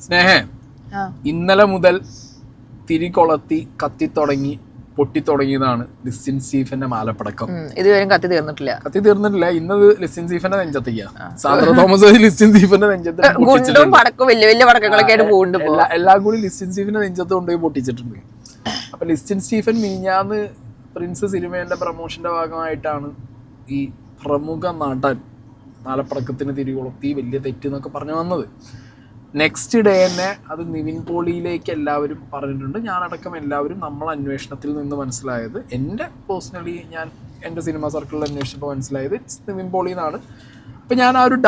സ്നേഹേ, ഇന്നലെ മുതൽ തിരികൊളത്തി കത്തിത്തുടങ്ങി പൊട്ടിത്തുടങ്ങിയതാണ് ലിസ്റ്റിൻ സ്റ്റീഫന്റെ മാലപ്പടക്കം. ഇതുവരെയും കത്തി തീർന്നിട്ടില്ല. ഇന്നത് ലിസ്റ്റിൻ സ്റ്റീഫന്റെ നെഞ്ചത്തേക്കാ. സാന്ദ്ര തോമസ് ലിസ്റ്റിൻ സ്റ്റീഫന്റെ നെഞ്ചത്ത് എല്ലാം കൂടി ലിസ്റ്റിൻ സ്റ്റീഫന്റെ നെഞ്ചത്ത് കൊണ്ടുപോയി പൊട്ടിച്ചിട്ടുണ്ട്. അപ്പൊ ലിസ്റ്റിൻ സ്റ്റീഫൻ മിനിഞ്ഞാന്ന് പ്രിൻസ് സിനിമയുടെ പ്രൊമോഷന്റെ ഭാഗമായിട്ടാണ് ഈ പ്രമുഖ നടൻ മാലപ്പടക്കത്തിന് തിരികൊളുത്തി വലിയ തെറ്റ് എന്നൊക്കെ പറഞ്ഞു വന്നത്. നെക്സ്റ്റ് ഡേ തന്നെ അത് നിവിൻ പോളിയിലേക്ക് എല്ലാവരും പറഞ്ഞിട്ടുണ്ട്. ഞാനടക്കം എല്ലാവരും നമ്മൾ അന്വേഷണത്തിൽ നിന്ന് മനസ്സിലായത്, എൻ്റെ പേഴ്സണലി ഞാൻ എൻ്റെ സിനിമ സർക്കിളിൽ അന്വേഷിച്ചപ്പോൾ മനസ്സിലായത് നിവിൻ പോളി എന്നാണ്. അപ്പം ഞാൻ ആ ഒരു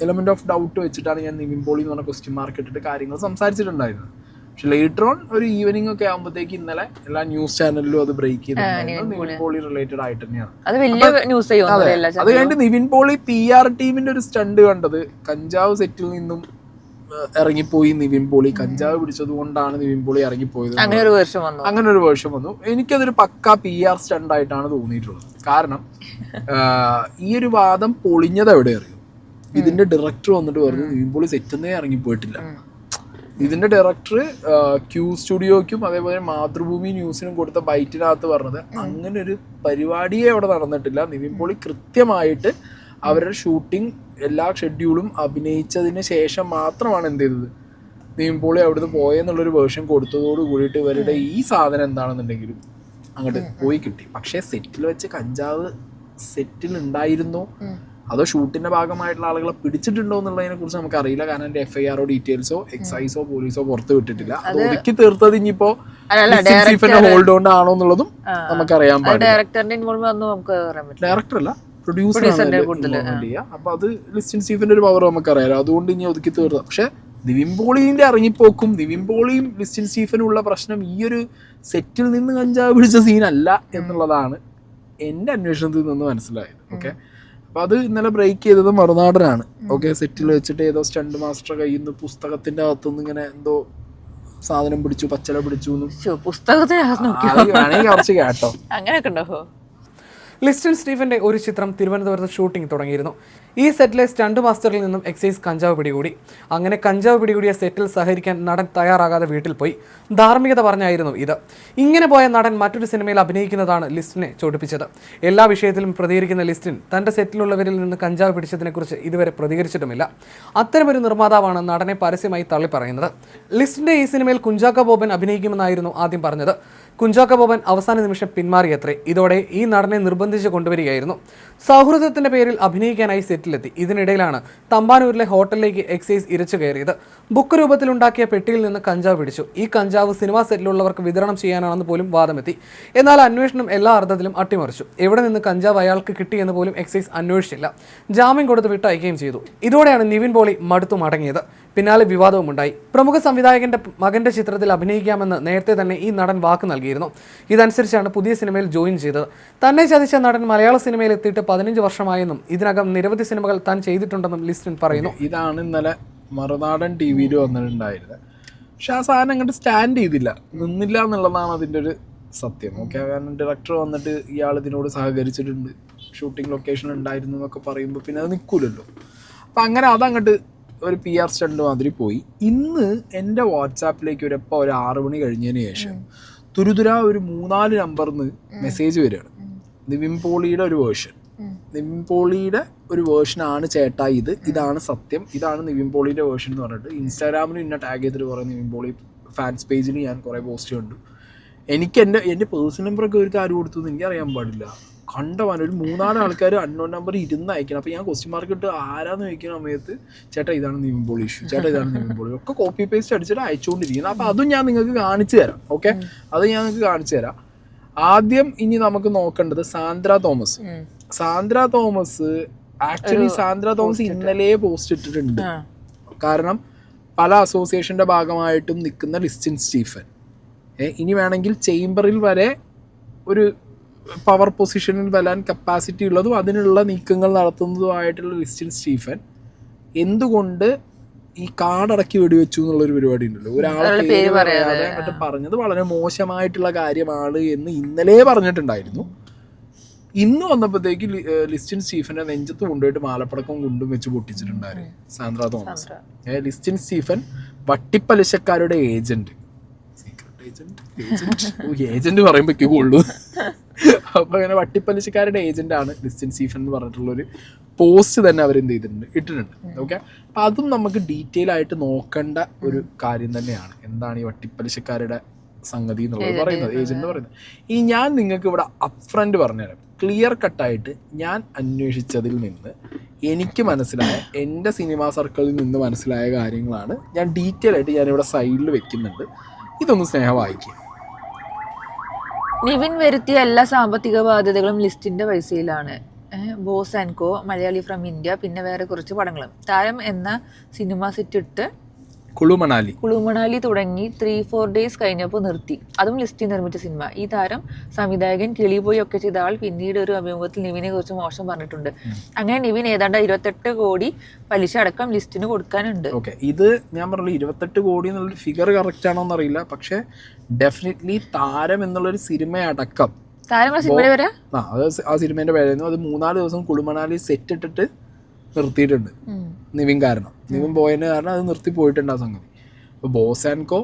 എലമെന്റ് ഓഫ് ഡൗട്ട് വെച്ചിട്ടാണ് ഞാൻ നിവിൻ പോളി എന്ന് പറഞ്ഞ ക്വസ്റ്റ്യൻ മാർക്ക് ഇട്ടിട്ട് കാര്യങ്ങൾ സംസാരിച്ചിട്ടുണ്ടായിരുന്നത്. പക്ഷെ ലേറ്റർ ഓൺ ഒരു ഈവനിങ് ഒക്കെ ആകുമ്പോഴത്തേക്ക് ഇന്നലെ എല്ലാ ന്യൂസ് ചാനലിലും അത് ബ്രേക്ക് ചെയ്തിട്ടുണ്ടായിരുന്നു. നിവിൻ പോളി റിലേറ്റഡ് ആയിട്ട് തന്നെയാണ്. അത് കഴിഞ്ഞിട്ട് നിവിൻ പോളി PR ടീമിന്റെ ഒരു സ്റ്റണ്ട് കണ്ടത്, കഞ്ചാവ് സെറ്റിൽ നിന്നും ഇറങ്ങിപ്പോയി നിവിൻ പോളി, കഞ്ചാവ് പിടിച്ചത് കൊണ്ടാണ് നിവിൻ പോളി ഇറങ്ങിപ്പോയത്, അങ്ങനെ ഒരു വേർഷൻ വന്നു. എനിക്കതൊരു പക്ക PR സ്റ്റണ്ട് ആയിട്ടാണ് തോന്നിയിട്ടുള്ളത്. കാരണം ഈ ഒരു വാദം പൊളിഞ്ഞത് എവിടെ അറിയും, ഇതിന്റെ ഡയറക്ടർ വന്നിട്ട് പറഞ്ഞു നിവിൻ പോളി സെറ്റെന്നേ ഇറങ്ങിപ്പോയിട്ടില്ല. ഇതിന്റെ ഡയറക്ടർ ക്യൂ സ്റ്റുഡിയോക്കും അതേപോലെ മാതൃഭൂമി ന്യൂസിനും കൊടുത്ത ബൈറ്റിനകത്ത് പറഞ്ഞത് അങ്ങനെ ഒരു പരിപാടിയെ അവിടെ നടന്നിട്ടില്ല. നിവിൻ പോളി കൃത്യമായിട്ട് അവരുടെ ഷൂട്ടിംഗ് എല്ലാ ഷെഡ്യൂളും അഭിനയിച്ചതിന് ശേഷം മാത്രമാണ് എന്ത് ചെയ്തത്, നിവിൻ പോളി അവിടുന്ന് പോയെന്നുള്ളൊരു വേർഷൻ കൊടുത്തതോട് കൂടിയിട്ട് ഇവരുടെ ഈ സാധനം എന്താണെന്നുണ്ടെങ്കിലും അങ്ങോട്ട് പോയി കിട്ടി. പക്ഷേ സെറ്റിൽ വെച്ച് കഞ്ചാവ് സെറ്റിൽ ഉണ്ടായിരുന്നോ അതോ ഷൂട്ടിന്റെ ഭാഗമായിട്ടുള്ള ആളുകളെ പിടിച്ചിട്ടുണ്ടോ എന്നുള്ളതിനെ കുറിച്ച് നമുക്ക് അറിയില്ല. കാരണം എന്റെ FIR ഡീറ്റെയിൽസോ എക്സൈസോ പോലീസോ പുറത്ത് വിട്ടിട്ടില്ല. അത് ഒതുക്കി തീർത്തത് ഇനിയിപ്പോ ഹോൾഡ് ഓൺ ആണോ എന്നുള്ളതും നമുക്കറിയാൻ പാടില്ല. ഡയറക്ടർ അല്ല, പ്രൊഡ്യൂസർ. അപ്പൊ അത് ലിസ്റ്റിൻ സ്റ്റീഫന്റെ ഒരു പവർ നമുക്കറിയാലോ. അതുകൊണ്ട് ഇനി ഒതുക്കി തീർത്ത. പക്ഷെ നിവിൻ പോളിന്റെ ഇറങ്ങിപ്പോക്കും നിവിൻ പോളിയും ലിസ്റ്റിൻ സ്റ്റീഫനും ഉള്ള പ്രശ്നം ഈ ഒരു സെറ്റിൽ നിന്ന് കഞ്ചാവ് പിടിച്ച സീനല്ല എന്നുള്ളതാണ് എന്റെ അന്വേഷണത്തിൽ നിന്ന് മനസ്സിലായത്. ഓക്കെ, അപ്പൊ അത് ഇന്നലെ ബ്രേക്ക് ചെയ്തത് മറുനാടനാണ്. ഓക്കെ, സെറ്റിൽ വെച്ചിട്ട് ഏതോ സ്റ്റണ്ട് മാസ്റ്റർ കയ്യിൽ നിന്ന് പുസ്തകത്തിന്റെ അകത്തുനിന്ന് ഇങ്ങനെ എന്തോ സാധനം പിടിച്ചു, പച്ചല പിടിച്ചു. വേണമെങ്കിൽ കുറച്ച് കേട്ടോ. അങ്ങനെയൊക്കെ ഉണ്ടോ? ലിസ്റ്റിൻ സ്റ്റീഫന്റെ ഒരു ചിത്രം തിരുവനന്തപുരത്ത് ഷൂട്ടിംഗ് തുടങ്ങിയിരുന്നു. ഈ സെറ്റിലെ സ്റ്റണ്ട് മാസ്റ്ററിൽ നിന്നും എക്സൈസ് കഞ്ചാവ് പിടികൂടി. അങ്ങനെ കഞ്ചാവ് പിടികൂടിയ സെറ്റിൽ സഹകരിക്കാൻ നടൻ തയ്യാറാകാതെ വീട്ടിൽ പോയി. ധാർമ്മികത പറഞ്ഞായിരുന്നു ഇത്. ഇങ്ങനെ പോയ നടൻ മറ്റൊരു സിനിമയിൽ അഭിനയിക്കുന്നതാണ് ലിസ്റ്റിനെ ചൊടിപ്പിച്ചത്. എല്ലാ വിഷയത്തിലും പ്രതികരിക്കുന്ന ലിസ്റ്റിൻ തന്റെ സെറ്റിലുള്ളവരിൽ നിന്ന് കഞ്ചാവ് പിടിച്ചതിനെക്കുറിച്ച് ഇതുവരെ പ്രതികരിച്ചിട്ടുമില്ല. അത്തരമൊരു നിർമ്മാതാവാണ് നടനെ പരസ്യമായി തള്ളിപ്പറയുന്നത്. ലിസ്റ്റിന്റെ ഈ സിനിമയിൽ കുഞ്ചാക്കോ ബോബൻ അഭിനയിക്കുമെന്നായിരുന്നു ആദ്യം പറഞ്ഞത്. കുഞ്ചാക്കോ ബോബൻ അവസാന നിമിഷം പിന്മാറിയത്രേ. ഇതോടെ ഈ നടനെ നിർബന്ധിച്ച് കൊണ്ടുവരികയായിരുന്നു. സൗഹൃദത്തിന്റെ പേരിൽ അഭിനയിക്കാനായി സെറ്റിലെത്തി. ഇതിനിടയിലാണ് തമ്പാനൂരിലെ ഹോട്ടലിലേക്ക് എക്സൈസ് ഇരച്ചു കയറിയത്. ബുക്ക് രൂപത്തിലുണ്ടാക്കിയ പെട്ടിയിൽ നിന്ന് കഞ്ചാവ് പിടിച്ചു. ഈ കഞ്ചാവ് സിനിമാ സെറ്റിലുള്ളവർക്ക് വിതരണം ചെയ്യാനാണെന്ന് പോലും വാദമെത്തി. എന്നാൽ അന്വേഷണം എല്ലാ അർത്ഥത്തിലും അട്ടിമറിച്ചു. എവിടെ നിന്ന് കഞ്ചാവ് അയാൾക്ക് കിട്ടിയെന്ന് പോലും എക്സൈസ് അന്വേഷിച്ചില്ല. ജാമ്യം കൊടുത്ത് വിട്ടയക്കുകയും ചെയ്തു. ഇതോടെയാണ് നിവിൻ പോളി മടുത്തു മടങ്ങിയത്. പിന്നാലെ വിവാദവും ഉണ്ടായി. പ്രമുഖ സംവിധായകന്റെ മകന്റെ ചിത്രത്തിൽ അഭിനയിക്കാമെന്ന് നേരത്തെ തന്നെ ഈ നടൻ വാക്ക് നൽകിയിരുന്നു. ഇതനുസരിച്ചാണ് പുതിയ സിനിമയിൽ ജോയിൻ ചെയ്തത്. തന്നെ ചതിച്ച നടൻ മലയാള സിനിമയിൽ എത്തിയിട്ട് 15 വർഷമായെന്നും ഇതിനകം നിരവധി സിനിമകൾ താൻ ചെയ്തിട്ടുണ്ടെന്നും ലിസ്റ്റിൻ പറയുന്നു. ഇതാണ് ഇന്നലെ മറുനാടൻ TV വന്നിട്ടുണ്ടായിരുന്നത്. പക്ഷെ ആ സാധനം അങ്ങോട്ട് സ്റ്റാൻഡ് ചെയ്തില്ല, നിന്നില്ല എന്നുള്ളതാണ് അതിൻ്റെ ഒരു സത്യം. ഓക്കെ, കാരണം ഡയറക്ടർ വന്നിട്ട് ഇയാൾ ഇതിനോട് സഹകരിച്ചിട്ടുണ്ട്, ഷൂട്ടിംഗ് ലൊക്കേഷൻ ഉണ്ടായിരുന്നു എന്നൊക്കെ പറയുമ്പോൾ പിന്നെ അത് നിൽക്കൂലല്ലോ. അപ്പം അങ്ങനെ അതങ്ങോട്ട് ഒരു PR സ്റ്റണ്ട് മാതിരി പോയി. ഇന്ന് എൻ്റെ വാട്സാപ്പിലേക്ക് ഒരു 6 മണി കഴിഞ്ഞതിന് ശേഷം തുരുതുര ഒരു 3-4 നമ്പറിന്ന് മെസ്സേജ് വരികയാണ്. നിവിൻ പോളിയുടെ ഒരു വേർഷൻ, നിവിൻ പോളിയുടെ ഒരു വേർഷനാണ് ചേട്ടാ ഇത്, ഇതാണ് സത്യം, ഇതാണ് നിവിൻ പോളിയുടെ വേർഷൻ എന്ന് പറഞ്ഞിട്ട് ഇൻസ്റ്റാഗ്രാമിൽ ഇന്നെ ടാഗ് ചെയ്തിട്ട് കുറേ നിവിൻ പോളി ഫാൻസ് പേജിൽ ഞാൻ കുറേ പോസ്റ്റ് കണ്ടു. എനിക്ക് എൻ്റെ പേഴ്സണൽ നമ്പറൊക്കെ ഒരു ആര് കൊടുത്തു എന്ന് എനിക്കറിയാൻ പാടില്ല. കണ്ടവാൻ ഒരു 3-4 ആൾക്കാർ അൺനോൺ നമ്പർ ഇരുന്ന് അയക്കണം. അപ്പോൾ ഞാൻ ക്വസ്റ്റ്യൻ മാർക്ക് ഇട്ട് ആരാന്ന് ചോദിക്കുന്ന സമയത്ത് ചേട്ടാ ഇതാണ് നിവിൻ പോളി ഇഷ്യൂ, ചേട്ടാ ഇതാണ് നിവിൻ പോളി, ഒക്കെ കോപ്പി പേസ്റ്റ് അടിച്ചിട്ട് അയച്ചുകൊണ്ടിരിക്കുന്നത്. അപ്പോൾ അതും ഞാൻ നിങ്ങൾക്ക് കാണിച്ചു തരാം. ഓക്കെ, അത് ഞാൻ നിങ്ങൾക്ക് കാണിച്ചു തരാം. ആദ്യം ഇനി നമുക്ക് നോക്കേണ്ടത് സാന്ദ്ര തോമസ്. സാന്ദ്ര തോമസ് ഇന്നലെ പോസ്റ്റ് ഇട്ടിട്ടുണ്ട്. കാരണം പല അസോസിയേഷന്റെ ഭാഗമായിട്ടും നിൽക്കുന്ന ലിസ്റ്റിൻ സ്റ്റീഫൻ ഇനി വേണമെങ്കിൽ ചേംബറിൽ വരെ ഒരു പവർ പൊസിഷനിൽ വരാൻ കപ്പാസിറ്റി ഉള്ളതും അതിനുള്ള നീക്കങ്ങൾ നടത്തുന്നതുമായിട്ടുള്ള ലിസ്റ്റിൻ സ്റ്റീഫൻ എന്തുകൊണ്ട് ഈ കാടടക്കി വെടിവെച്ചു എന്നുള്ളൊരു പരിപാടി ഉണ്ടല്ലോ, ഒരാളെ പറഞ്ഞത് വളരെ മോശമായിട്ടുള്ള കാര്യമാണ് എന്ന് ഇന്നലെ പറഞ്ഞിട്ടുണ്ടായിരുന്നു. ഇന്ന് വന്നപ്പോഴത്തേക്ക് ലിസ്റ്റിൻ സ്റ്റീഫന്റെ നെഞ്ചത്ത് കൊണ്ടുപോയിട്ട് മാലപ്പടക്കം കൊണ്ടും വെച്ച് പൊട്ടിച്ചിട്ടുണ്ടായിരുന്നു സാന്ദ്ര തോമസ്. ലിസ്റ്റിൻ സ്റ്റീഫൻ വട്ടിപ്പലിശക്കാരുടെ ഏജന്റ്, ഏജന്റ് പറയുമ്പോഴേക്കും കൊള്ളു. അപ്പൊ അങ്ങനെ വട്ടിപ്പലിശക്കാരുടെ ഏജന്റ് ആണ് ലിസ്റ്റിൻ സ്റ്റീഫൻ എന്ന് പറഞ്ഞിട്ടുള്ളൊരു പോസ്റ്റ് തന്നെ അവരെന്ത് ചെയ്തിട്ടുണ്ട്, ഇട്ടിട്ടുണ്ട്. ഓക്കെ, അപ്പൊ അതും നമുക്ക് ഡീറ്റെയിൽ ആയിട്ട് നോക്കേണ്ട ഒരു കാര്യം തന്നെയാണ്. എന്താണ് ഈ വട്ടിപ്പലിശക്കാരുടെ സംഗതി എന്നുള്ളത് പറയുന്നത്, ഏജന്റ് പറയുന്നത്. ഈ ഞാൻ നിങ്ങൾക്ക് ഇവിടെ അപ്ഫ്രണ്ട് പറഞ്ഞുതരാം. ക്ലിയർ കട്ടായിട്ട് ഞാൻ അന്വേഷിച്ചതിൽ നിന്ന് എനിക്ക് മനസ്സിലായ, എൻ്റെ സിനിമാ സർക്കിളിൽ നിന്ന് മനസ്സിലായ കാര്യങ്ങളാണ് ഞാൻ ഡീറ്റെയിൽ ആയിട്ട് ഞാനിവിടെ സൈഡിൽ വെക്കുന്നുണ്ട്. ഇതൊന്ന് സ്നേഹം വായിക്കുക. നിവിൻ വരുത്തിയ എല്ലാ സാമ്പത്തിക ബാധ്യതകളും ലിസ്റ്റിന്റെ പൈസയിലാണ്. Boss and Co, Malayali from India, പിന്നെ വേറെ കുറച്ച് പടങ്ങളും. താരം എന്ന സിനിമ സെറ്റ് ഇട്ട് കുളുമണാലി തുടങ്ങി 3-4 ഡേയ്സ് കഴിഞ്ഞപ്പോൾ നിർത്തി. അതും ലിസ്റ്റിൽ നിർമ്മിച്ച സിനിമ. ഈ താരം സംവിധായകൻ കിളിപോയി ഒക്കെ ചെയ്ത ആൾ പിന്നീട് ഒരു അഭിമുഖത്തിൽ നിവിനെ കുറിച്ച് മോശം പറഞ്ഞിട്ടുണ്ട്. അങ്ങനെ നിവിൻ ഏതാണ്ട് 28 കോടി പലിശ അടക്കം ലിസ്റ്റിന് കൊടുക്കാനുണ്ട്. ഓക്കെ, ഇത് ഞാൻ പറഞ്ഞു 28 കോടി എന്നുള്ളൊരു ഫിഗർ കറക്റ്റ് ആണോ എന്നറിയില്ല. പക്ഷെ ഡെഫിനറ്റ്ലി താരം എന്നുള്ളൊരു സിനിമ അടക്കം ആ സിനിമേന്റെ പേരായിരുന്നു. അത് 3-4 ദിവസം കുളുമണാലി സെറ്റ് ഇട്ടിട്ട് നിർത്തിയിട്ടുണ്ട് നിവിൻ കാരണം. നിവിൻ പോയതിന് കാരണം അത് നിർത്തി പോയിട്ടുണ്ട് ആ സംഗതി. അപ്പോൾ boss and Co,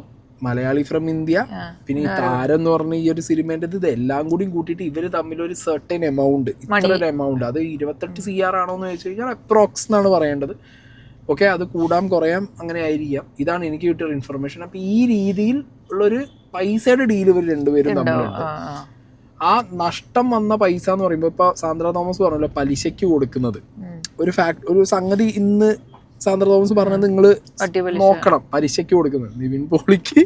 Malayali from India, പിന്നെ ഈ താരം എന്ന് പറഞ്ഞ ഈ ഒരു സിനിമേൻ്റെ ഇത് എല്ലാം കൂടി കൂട്ടിയിട്ട് ഇവർ തമ്മിലൊരു സെർട്ടൻ എമൗണ്ട്, ഇത്ര ഒരു എമൗണ്ട്, അത് 28 CR ആണോ എന്ന് ചോദിച്ചു കഴിഞ്ഞാൽ അപ്രോക്സ് എന്നാണ് പറയേണ്ടത്. ഓക്കെ, അത് കൂടാം കുറയാം അങ്ങനെ ആയിരിക്കാം. ഇതാണ് എനിക്ക് കിട്ടിയൊരു ഇൻഫർമേഷൻ. അപ്പം ഈ രീതിയിൽ ഉള്ളൊരു പൈസയുടെ ഡീൽ ഇവർ രണ്ടുപേരും തമ്മിലുണ്ട്. ആ നഷ്ടം വന്ന പൈസ എന്ന് പറയുമ്പോൾ ഇപ്പൊ സാന്ദ്ര തോമസ് പറഞ്ഞല്ലോ പലിശയ്ക്ക് കൊടുക്കുന്നത് ഒരു സംഗതി. ഇന്ന് സാന്ദ്ര തോമസ് പറഞ്ഞത് നിങ്ങൾ നോക്കണം, പലിശയ്ക്ക് കൊടുക്കുന്നത്. നിവിൻ പോളിക്ക്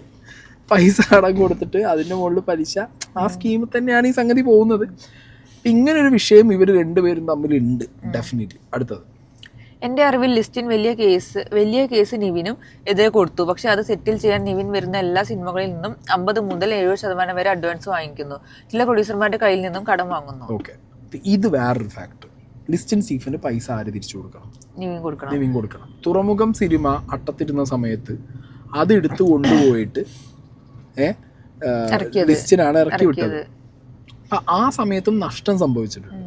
പൈസ അടം കൊടുത്തിട്ട് അതിന്റെ മുകളിൽ പലിശ, ആ സ്കീമിൽ തന്നെയാണ് ഈ സംഗതി പോകുന്നത്. ഇങ്ങനെ ഒരു വിഷയം ഇവർ രണ്ടുപേരും തമ്മിലുണ്ട് ഡെഫിനറ്റ്ലി. അടുത്തത്, എൻ്റെ അറിവിൽ ലിസ്റ്റിൻ വലിയ കേസ് നിവിനും എതിരെ കൊടുത്തു. പക്ഷെ അത് സെറ്റിൽ ചെയ്യാൻ നിവിൻ വരുന്ന എല്ലാ സിനിമകളിൽ നിന്നും 50 മുതൽ 70% വരെ അഡ്വാൻസ് വാങ്ങിക്കുന്നു. ചില പ്രൊഡ്യൂസർമാരുടെ കയ്യിൽ നിന്നും കടം വാങ്ങുന്നു. ഓക്കെ, ഇത് വേറൊരു ഫാക്ടർ. ലിസ്റ്റിൻ സ്റ്റീഫന് പൈസ ആര് തിരിച്ചു കൊടുക്കണം? നിവിൻ കൊടുക്കണം. തുറമുഖം സിനിമ അട്ടത്തിരുന്ന സമയത്ത് അത് എടുത്ത് കൊണ്ടുപോയിട്ട് ലിസ്റ്റിനാണ് ഇറക്കി വിട്ടത്. ആ സമയത്തും നഷ്ടം സംഭവിച്ചിട്ടുണ്ട്.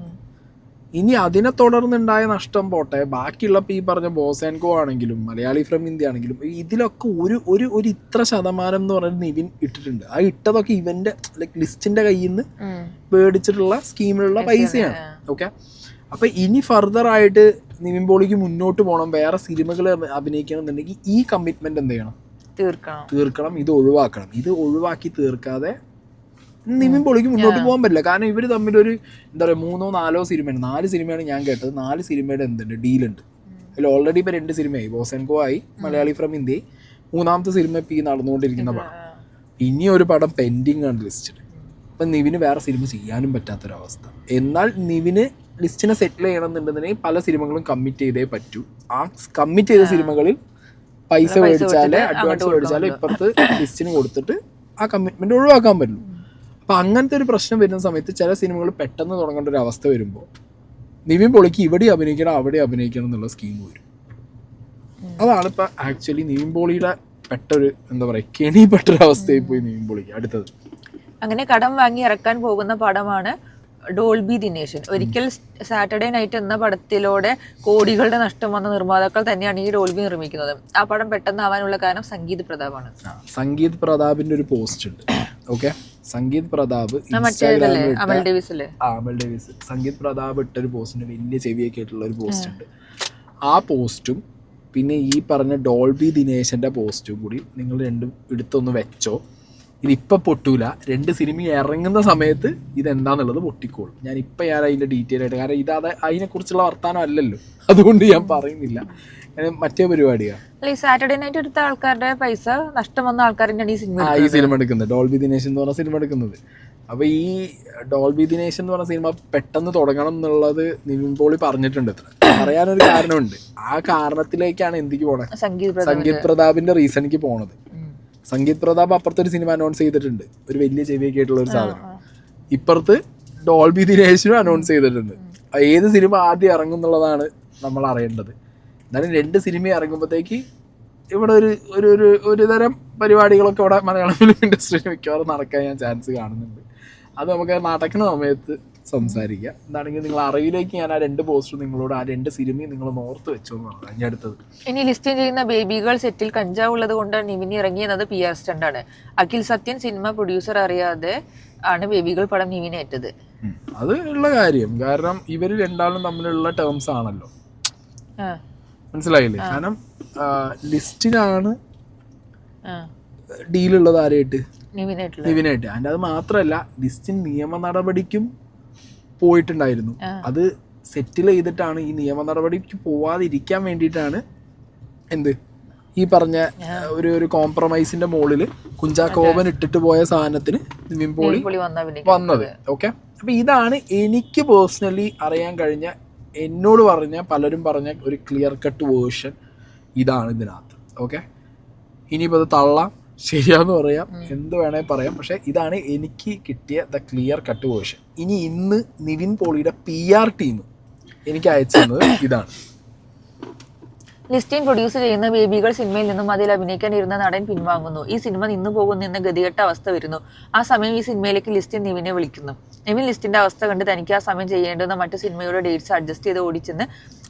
ഇനി അതിനെ തുടർന്നുണ്ടായ നഷ്ടം പോട്ടെ, ബാക്കിയുള്ള ഈ പറഞ്ഞ ബോസ് ആൻഡ് കോ ആണെങ്കിലും മലയാളി ഫ്രം ഇന്ത്യ ആണെങ്കിലും ഇതിലൊക്കെ ഒരു ഇത്ര ശതമാനം എന്ന് പറയുന്നത് നിവിൻ ഇട്ടിട്ടുണ്ട്. ആ ഇട്ടതൊക്കെ ഇവന്റെ ലൈക്ക് ലിസ്റ്റിന്റെ കയ്യിൽ നിന്ന് മേടിച്ചിട്ടുള്ള സ്കീമിലുള്ള പൈസയാണ്. ഓക്കെ, അപ്പൊ ഇനി ഫർദർ ആയിട്ട് നിവിൻ പോളിക്ക് മുന്നോട്ട് പോകണം, വേറെ സിനിമകൾ അഭിനയിക്കണം എന്നുണ്ടെങ്കിൽ ഈ കമ്മിറ്റ്മെന്റ് എന്ത് ചെയ്യണം? തീർക്കണം. ഇത് ഒഴിവാക്കണം. ഇത് ഒഴിവാക്കി തീർക്കാതെ നിവിൻ പോളിക്ക് മുന്നോട്ട് പോകാൻ പറ്റില്ല. കാരണം ഇവർ തമ്മിലൊരു എന്താ പറയുക 3-4 സിനിമയാണ്, 4 സിനിമയാണ് ഞാൻ കേട്ടത്. 4 സിനിമയുടെ എന്തുണ്ട് ഡീലുണ്ട്. അതിൽ ഓൾറെഡി ഇപ്പോൾ 2 സിനിമയായി, ബോസ് ആൻഡ് കോ ആയി, മലയാളി ഫ്രം ഇന്ത്യ. 3ാമത്തെ സിനിമ ഇപ്പോൾ ഈ നടന്നുകൊണ്ടിരിക്കുന്ന പടം. ഇനി ഒരു പടം പെൻഡിങ് ആണ് ലിസ്റ്റിൽ. അപ്പം നിവിന് വേറെ സിനിമ ചെയ്യാനും പറ്റാത്തൊരവസ്ഥ. എന്നാൽ നിവിന് ലിസ്റ്റിനെ സെറ്റിൽ ചെയ്യണമെന്നുണ്ടെന്നുണ്ടെങ്കിൽ പല സിനിമകളും കമ്മിറ്റ് ചെയ്തേ പറ്റൂ. ആ കമ്മിറ്റ് ചെയ്ത സിനിമകളിൽ പൈസ മേടിച്ചാലേ, അഡ്വാൻസ് മേടിച്ചാലേ ഇപ്പുറത്ത് ലിസ്റ്റിന് കൊടുത്തിട്ട് ആ കമ്മിറ്റ്മെന്റ് ഒഴിവാക്കാൻ പറ്റുള്ളൂ. അപ്പം അങ്ങനത്തെ ഒരു പ്രശ്നം വരുന്ന സമയത്ത് ചില സിനിമകൾ പെട്ടെന്ന് തുടങ്ങേണ്ട ഒരു അവസ്ഥ വരുമ്പോൾ നിവിൻ പോളിക്ക് ഇവിടെ അഭിനയിക്കണം അവിടെ അഭിനയിക്കണം എന്നുള്ള സ്കീം വരും. അതാണ് ഇപ്പം ആക്ച്വലി നിവിൻ പോളിയുടെ പെട്ടൊരു എന്താ പറയുക കെണിപ്പെട്ടൊരു അവസ്ഥയിൽ പോയി നിവിൻ പോളിക്ക്. അടുത്തത്, അങ്ങനെ കടം വാങ്ങി ഇറക്കാൻ പോകുന്ന പടമാണ് ഡോൾബി ദിനേശൻ. ഒരിക്കൽ സാറ്റർഡേ നൈറ്റ് എന്ന പടത്തിലൂടെ കോടികളുടെ നഷ്ടം വന്ന നിർമ്മാതാക്കൾ തന്നെയാണ് ഈ ഡോൾബി നിർമ്മിക്കുന്നത്. ആ പടം പെട്ടെന്നാവാനുള്ള കാരണം സംഗീത് പ്രതാപാണ്. സംഗീത് പ്രതാപിന്റെ ഒരു പോസ്റ്റ് ഉണ്ട്. ഓക്കെ, സംഗീത് പ്രതാപ് അമൽ ഡേവിസ് സംഗീത് പ്രതാപ് ഇട്ടൊരു പോസ്റ്റിന് വലിയ ചെവിയൊക്കെ ആയിട്ടുള്ള ഒരു പോസ്റ്റ് ഉണ്ട്. ആ പോസ്റ്റും പിന്നെ ഈ പറഞ്ഞ ഡോൾബി ദിനേശന്റെ പോസ്റ്റും കൂടി നിങ്ങൾ രണ്ടും എടുത്തൊന്ന് വെച്ചോ. ഇതിപ്പോൾ പൊട്ടൂല. 2 സിനിമ ഇറങ്ങുന്ന സമയത്ത് ഇതെന്താന്നുള്ളത് പൊട്ടിക്കോളും. ഞാൻ അതിൻ്റെ ഡീറ്റെയിൽ ആയിട്ട്, കാരണം ഇത് അതിനെക്കുറിച്ചുള്ള വർത്താനം അല്ലല്ലോ, അതുകൊണ്ട് ഞാൻ പറയുന്നില്ല. മറ്റേ പരിപാടിയാണ് സാറ്റർഡേ നൈറ്റ് എടുത്ത ആൾക്കാരുടെ പൈസ നഷ്ടം വന്ന ആൾക്കാരാണ് ഈ സിനിമ എടുക്കുന്നത്, ഡോൾബി ദിനേശ് എന്ന് പറഞ്ഞ സിനിമ എടുക്കുന്നത്. അപ്പോൾ ഈ ഡോൾബി ദിനേശ് എന്ന് പറഞ്ഞ സിനിമ പെട്ടെന്ന് തുടങ്ങണം എന്നുള്ളത് നിവിൻ പോളി പറഞ്ഞിട്ടുണ്ട്. പറയാനൊരു കാരണമുണ്ട്. ആ കാരണത്തിലേക്കാണ് എന്തിക്ക് പോണത്, സംഗീത് പ്രതാപിന്റെ റീസണിക്ക് പോണത്. സംഗീത് പ്രതാപ് അപ്പുറത്തൊരു സിനിമ അനൗൺസ് ചെയ്തിട്ടുണ്ട്, ഒരു വലിയ ചെവിയൊക്കെ ആയിട്ടുള്ള ഒരു സാധനം. ഇപ്പുറത്ത് ഡോൾബി ദിനേശിനും അനൗൺസ് ചെയ്തിട്ടുണ്ട്. ഏത് സിനിമ ആദ്യം ഇറങ്ങും എന്നുള്ളതാണ് നമ്മൾ അറിയേണ്ടത്. എന്നാലും 2 സിനിമ ഇറങ്ങുമ്പോഴത്തേക്ക് ഇവിടെ ഒരു തരം പരിപാടികളൊക്കെ ഇവിടെ മലയാളം ഫിലിം ഇൻഡസ്ട്രിയിൽ മിക്കവാറും നടക്കാൻ ഞാൻ ചാൻസ് കാണുന്നുണ്ട്. അത് നമുക്ക് നടക്കുന്ന സമയത്ത് സംസാരിക്കുക. എന്താണെങ്കിൽ നിങ്ങൾ അറിവിലേക്ക് ഞാൻ ആ 2 പോസ്റ്റർ നിങ്ങളോട് ആ 2 സിനിമയും നിങ്ങൾ ഓർത്ത് വെച്ചോ എന്ന് പറഞ്ഞു. ഇനി അടുത്തത് ഇനി ലിസ്റ്റ് ചെയ്യുന്ന ബേബികൾ സെറ്റിൽ കഞ്ചാവ് ഉള്ളത് കൊണ്ട് നിവിൻ ഇറങ്ങിയത് PR സ്റ്റണ്ടാണ്. അഖിൽ സത്യൻ സിനിമ പ്രൊഡ്യൂസർ അറിയാതെ ആണ് ബേബികൾ പടം നിവിനേറ്റത്. അത് ഉള്ള കാര്യം. കാരണം ഇവർ രണ്ടാളും തമ്മിലുള്ള ടേംസ് ആണല്ലോ, മനസ്സിലായില്ലേ? കാരണം ലിസ്റ്റിനാണ് ഡീലുള്ളത് ആരായിട്ട്? നിവിനായിട്ട്. അതിൻ്റെ അത് മാത്രമല്ല, ലിസ്റ്റിൻ നിയമ നടപടിക്കും പോയിട്ടുണ്ടായിരുന്നു. അത് സെറ്റിൽ ചെയ്തിട്ടാണ് ഈ നിയമ നടപടിക്ക് പോവാതിരിക്കാൻ വേണ്ടിയിട്ടാണ് എന്ത് ഈ പറഞ്ഞ ഒരു കോംപ്രമൈസിന്റെ മുകളിൽ കുഞ്ചാക്കോവൻ ഇട്ടിട്ട് പോയ സാധനത്തിന് നിവിൻ പോളി വന്നത്. ഓക്കെ, അപ്പൊ ഇതാണ് എനിക്ക് പേഴ്സണലി അറിയാൻ കഴിഞ്ഞ, എന്നോട് പറഞ്ഞ പലരും പറഞ്ഞ ഒരു ക്ലിയർ കട്ട് വേർഷൻ ഇതാണ് ഇതിനകത്ത്. ഓക്കെ, ഇനിയിപ്പോൾ അത് തള്ളാം, ശരിയാന്ന് പറയാം, എന്ത് വേണേ പറയാം, പക്ഷെ ഇതാണ് എനിക്ക് കിട്ടിയ ദ ക്ലിയർ കട്ട് വേർഷൻ. ഇനി ഇന്ന് നിവിൻ പോളിയുടെ PR ടീം എനിക്ക് അയച്ചു തന്നത് ഇതാണ്. ലിസ്റ്റിൻ പ്രൊഡ്യൂസ് ചെയ്യുന്ന ബേബികൾ സിനിമയിൽ നിന്നും അതിൽ അഭിനയിക്കാൻ ഇരുന്ന നടൻ പിൻവാങ്ങുന്നു. ഈ സിനിമ നിന്നു പോകുന്നെന്ന് ഗതികെട്ട അവസ്ഥ വരുന്നു. ആ സമയം ഈ സിനിമയിലേക്ക് ലിസ്റ്റിൻ നിവിനെ വിളിക്കുന്നു. നിവിൻ ലിസ്റ്റിന്റെ അവസ്ഥ കണ്ട് തനിക്ക് ആ സമയം ചെയ്യേണ്ടുന്ന മറ്റു സിനിമയുടെ ഡേറ്റ്സ് അഡ്ജസ്റ്റ് ചെയ്ത് ഓടിച്ചെന്ന്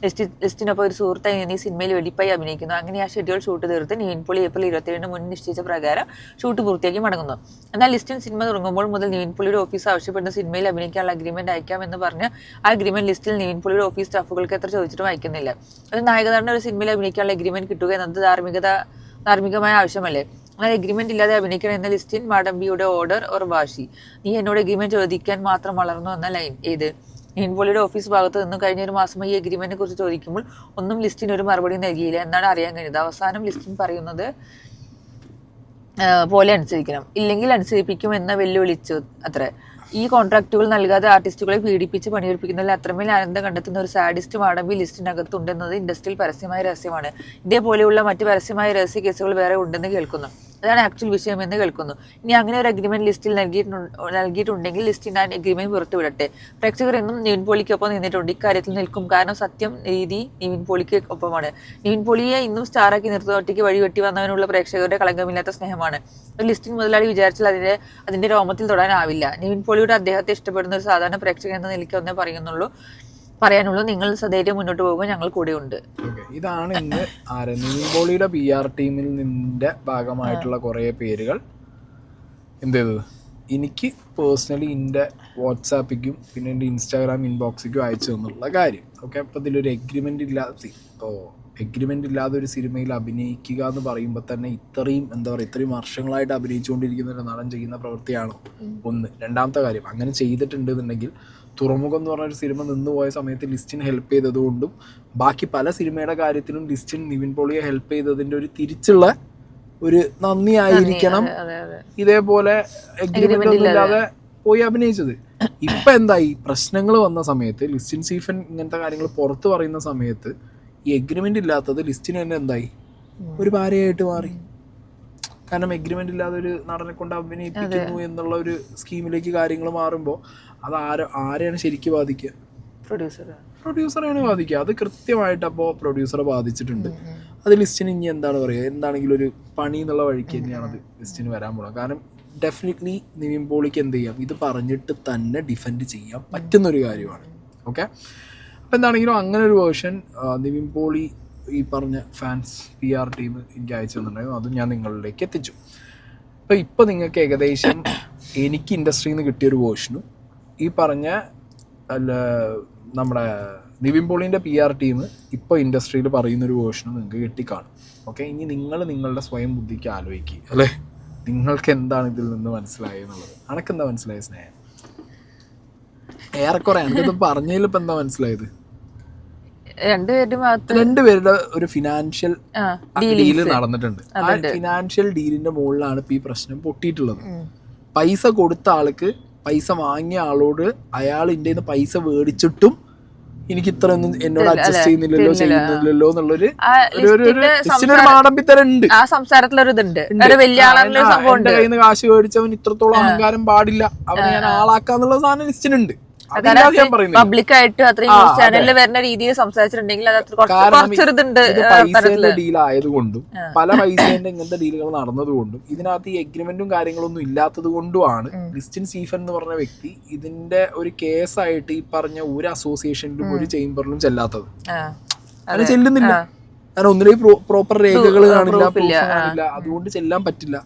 ലിസ്റ്റിനൊപ്പം ഒരു സുഹൃത്തായി നിന്ന് ഈ സിനിമയിൽ വെടിപ്പായി അഭിനയിക്കുന്നു. അങ്ങനെ ആ ഷെഡ്യൂൾ ഷൂട്ട് തീർത്ത് നിവിൻ പോളി ഏപ്രിൽ 27 മുൻ നിശ്ചയിച്ച പ്രകാരം ഷൂട്ട് പൂർത്തിയാക്കി മടങ്ങുന്നു. എന്നാൽ ലിസ്റ്റിൻ സിനിമ തുടങ്ങുമ്പോൾ മുതൽ നിവിൻ പോളിയുടെ ഓഫീസ് ആവശ്യപ്പെടുന്ന സിനിമയിൽ അഭിനയിക്കാനുള്ള അഗ്രിമെന്റ് അയക്കാമെന്ന് പറഞ്ഞ് ആ അഗ്രിമെന്റ് ലിസ്റ്റിൽ നിവിൻ പോളിയുടെ ഓഫീസ് സ്റ്റാഫുകൾക്ക് എത്ര ചോദിച്ചിട്ടും അയക്കുന്നില്ല. ഒരു നായകനടന് ഒരു സിനിമയിൽ അഭിനയിക്കാനുള്ള അഗ്രിമെന്റ് കിട്ടുക എന്നത് ധാർമ്മികമായ ആവശ്യമല്ലേ? എന്നാൽ അഗ്രിമെന്റ് ഇല്ലാതെ അഭിനയിക്കണം എന്ന ലിസ്റ്റിൻ മാഡംബിയുടെ ഓർഡർ ഓർ വാശി. നീ എന്നോട് അഗ്രിമെന്റ് ചോദിക്കാൻ മാത്രം വളർന്നു എന്ന ലൈൻ ഏത്? നിവിൻ പോളിയുടെ ഓഫീസ് ഭാഗത്ത് നിന്നും കഴിഞ്ഞ ഒരു മാസമായി ഈ അഗ്രിമെന്റിനെ കുറിച്ച് ചോദിക്കുമ്പോൾ ഒന്നും ലിസ്റ്റിന് ഒരു മറുപടി നൽകിയില്ല എന്നാണ് അറിയാൻ കഴിഞ്ഞത്. അവസാനം ലിസ്റ്റിൻ പറയുന്നത് പോലെ അനുസരിക്കണം, ഇല്ലെങ്കിൽ അനുസരിപ്പിക്കും എന്ന വെല്ലുവിളിച്ചു അത്രേ. ഈ കോൺട്രാക്റ്റുകൾ നൽകാതെ ആർട്ടിസ്റ്റുകളെ പീഡിപ്പിച്ച് പണിയെടുപ്പിക്കുന്നതിൽ അത്രമേൽ ആനന്ദം കണ്ടെത്തുന്ന ഒരു സാഡിസ്റ്റ് മാഡംബി ലിസ്റ്റിനകത്തുണ്ടെന്നത് ഇൻഡസ്ട്രിയിൽ പരസ്യമായ രഹസ്യമാണ്. ഇതേപോലെയുള്ള മറ്റ് പരസ്യമായ രഹസ്യ കേസുകൾ വേറെ ഉണ്ടെന്ന് കേൾക്കുന്നു. അതാണ് ആക്ച്വൽ വിഷയം എന്ന് കേൾക്കുന്നു. ഇനി അങ്ങനെ ഒരു അഗ്രിമെന്റ് ലിസ്റ്റിൽ നൽകിയിട്ടുണ്ടെങ്കിൽ ലിസ്റ്റിന് ആ അഗ്രിമെന്റ് പുറത്തുവിടട്ടെ. പ്രേക്ഷകർ എന്നും നിവിൻ പോളിക്കൊപ്പം നിന്നിട്ടുണ്ട്. ഇക്കാര്യത്തിൽ നിൽക്കും. കാരണം സത്യം നീതി നിവിൻ പോളിക്ക് ഒപ്പമാണ്. നിവിൻ പോളിയെ ഇന്നും സ്റ്റാറാക്കി നിർത്തുന്ന ഒറ്റയ്ക്ക് വഴിവെട്ടി വന്നവനുള്ള പ്രേക്ഷകരുടെ കളങ്കമില്ലാത്ത സ്നേഹമാണ്. ഒരു ലിസ്റ്റിൻ മുതലാളി വിചാരിച്ചാൽ അതിന്റെ രോമത്തിൽ തൊടാനാവില്ല. നിവിൻ പോളിയുടെ അദ്ദേഹത്തെ ഇഷ്ടപ്പെടുന്ന ഒരു സാധാരണ പ്രേക്ഷകൻ എന്ന നിലയ്ക്ക് ഒന്നേ പറയാനുള്ളൂ, നിങ്ങൾ സധൈര്യം മുന്നോട്ട് പോകുക, ഞങ്ങൾ കൂടെയുണ്ട്. ഇതാണ് ഇന്ന് നിവിൻ പോളിയുടെ PR ടീമിൽ നിന്റെ ഭാഗമായിട്ടുള്ള കുറേ പേരുകൾ എന്ത് ചെയ്തത് എനിക്ക് പേഴ്സണലി എൻ്റെ വാട്സാപ്പിക്കും പിന്നെ എൻ്റെ ഇൻസ്റ്റാഗ്രാം ഇൻബോക്സിക്കും അയച്ചു തന്നുള്ള കാര്യം. ഓക്കെ, അപ്പോൾ ഇതിലൊരു എഗ്രിമെൻ്റ് ഇല്ലാതെ ഒരു സിനിമയിൽ അഭിനയിക്കുക എന്ന് പറയുമ്പോൾ തന്നെ ഇത്രയും വർഷങ്ങളായിട്ട് അഭിനയിച്ചുകൊണ്ടിരിക്കുന്ന ഒരു നടൻ ചെയ്യുന്ന പ്രവൃത്തിയാണോ? ഒന്ന്. രണ്ടാമത്തെ കാര്യം, അങ്ങനെ ചെയ്തിട്ടുണ്ടെന്നുണ്ടെങ്കിൽ തുറമുഖം എന്ന് പറഞ്ഞൊരു സിനിമ നിന്നുപോയ സമയത്ത് ലിസ്റ്റിൻ ഹെൽപ്പ് ചെയ്തതുകൊണ്ടും ബാക്കി പല സിനിമയുടെ കാര്യത്തിലും ലിസ്റ്റിൻ നിവിൻ പോളിയെ ഹെൽപ്പ് ചെയ്തതിൻ്റെ ഒരു തിരിച്ചുള്ള ഒരു നന്ദി ആയിരിക്കണം ഇതേപോലെ എഗ്രിമെന്റ് ഒന്നും ഇല്ലാതെ പോയി അഭിനയിച്ചത്. ഇപ്പൊ എന്തായി, പ്രശ്നങ്ങൾ വന്ന സമയത്ത് ലിസ്റ്റിൻ സ്റ്റീഫൻ ഇങ്ങനത്തെ കാര്യങ്ങൾ പുറത്ത് പറയുന്ന സമയത്ത് ഈ എഗ്രിമെന്റ് ഇല്ലാത്തത് ലിസ്റ്റിന് തന്നെ എന്തായി, ഒരു ഭാര്യയായിട്ട് മാറി. കാരണം എഗ്രിമെന്റ് ഇല്ലാതെ ഒരു നടനെ കൊണ്ട് അഭിനയിപ്പിക്കുന്നു എന്നുള്ള ഒരു സ്കീമിലേക്ക് കാര്യങ്ങൾ മാറുമ്പോൾ അത് ആരെയാണ് ശരിക്കും ബാധിക്കുക? പ്രൊഡ്യൂസറാണ് ബാധിക്കുക. അത് കൃത്യമായിട്ട് അപ്പോൾ പ്രൊഡ്യൂസറെ ബാധിച്ചിട്ടുണ്ട്. അത് ലിസ്റ്റിന് ഇനി എന്താണ് പറയുക, എന്താണെങ്കിലും ഒരു പണി എന്നുള്ള വഴിക്ക് തന്നെയാണ് അത് ലിസ്റ്റിന് വരാൻ പോകുന്നത്. കാരണം ഡെഫിനറ്റ്ലി നിവിൻ പോളിക്ക് എന്ത് ചെയ്യാം, ഇത് പറഞ്ഞിട്ട് തന്നെ ഡിഫെൻഡ് ചെയ്യാൻ പറ്റുന്നൊരു കാര്യമാണ്. ഓക്കെ, അപ്പോൾ എന്താണെങ്കിലും അങ്ങനെ ഒരു വേർഷൻ നിവിൻ പോളി ഈ പറഞ്ഞ ഫാൻസ് PR ടീം എനിക്ക് അയച്ചു തന്നിട്ടുണ്ടായിരുന്നു. അതും ഞാൻ നിങ്ങളിലേക്ക് എത്തിച്ചു. അപ്പോൾ ഇപ്പോൾ നിങ്ങൾക്ക് ഏകദേശം എനിക്ക് ഇൻഡസ്ട്രിയിൽ നിന്ന് കിട്ടിയൊരു വേർഷനും ഈ പറഞ്ഞ നമ്മുടെ നിവിൻ പോളിൻ്റെ PR ടീം ഇപ്പോൾ ഇൻഡസ്ട്രിയിൽ പറയുന്നൊരു വേർഷനും നിങ്ങൾക്ക് കിട്ടിക്കാണും. ഓക്കെ, ഇനി നിങ്ങളുടെ സ്വയം ബുദ്ധിക്ക് ആലോചിക്കുക, അല്ലേ? നിങ്ങൾക്ക് എന്താണ് ഇതിൽ നിന്ന് മനസ്സിലായെന്നുള്ളത്. അനക്കെന്താ മനസ്സിലായ സ്നേഹം? ഏറെക്കുറെ എനിക്കത് പറഞ്ഞതിൽ ഇപ്പം എന്താ മനസ്സിലായത്? രണ്ടുപേരുടെ ഒരു ഫിനാൻഷ്യൽ ഡീല് നടന്നിട്ടുണ്ട്. ആ ഫിനാൻഷ്യൽ ഡീലിന്റെ മുകളിലാണ് ഇപ്പൊ ഈ പ്രശ്നം പൊട്ടിയിട്ടുള്ളത്. പൈസ കൊടുത്ത ആൾക്ക് പൈസ വാങ്ങിയ ആളോട് അയാൾ ഇന്ത്യയിൽ നിന്ന് പൈസ മേടിച്ചിട്ടും എനിക്ക് ഇത്ര ഒന്നും എന്നോട് അഡ്ജസ്റ്റ് ചെയ്യുന്നില്ലല്ലോ എന്നുള്ളൊരു മാടമ്പിത്തരുണ്ട്. എന്റെ കയ്യിൽ നിന്ന് കാശ് മേടിച്ചവൻ ഇത്രത്തോളം അഹങ്കാരം പാടില്ല, അവനെ ഞാൻ ആളാക്കാന്നുള്ള സാധനം ലിസ്റ്റിനുണ്ട്. അതില്ലാതെ ഞാൻ പറയുന്നില്ല. പബ്ലിക്കായിട്ട് അത്രയും ന്യൂസ് ചാനലിൽ വരുന്ന രീതിയിൽ സംസാരിച്ചിട്ടുണ്ടെങ്കിൽ അത് കുറച്ചൊരിതുണ്ട്. ഇത് പൈസേന്റെ ഡീൽ ആയതുകൊണ്ടും പല പൈസേന്റെ ഇങ്ങനത്തെ ഡീലുകൾ നടന്നതുകൊണ്ടും ഇതിനകത്ത് ഈ എഗ്രിമെന്റും കാര്യങ്ങളൊന്നും ഇല്ലാത്തത് കൊണ്ടുമാണ് ലിസ്റ്റിൻ സ്റ്റീഫൻ എന്ന് പറഞ്ഞ വ്യക്തി ഇതിന്റെ ഒരു കേസായിട്ട് ഈ പറഞ്ഞ ഒരു അസോസിയേഷനിലും ഒരു ചേംബറിലും ചെല്ലാത്തത്. അങ്ങനെ ചെല്ലുന്നില്ല. കാരണം ഒന്നിനും പ്രോപ്പർ രേഖകൾ കാണില്ല, പ്രൂഫ് കാണില്ല, അതുകൊണ്ട് ചെല്ലാൻ പറ്റില്ല.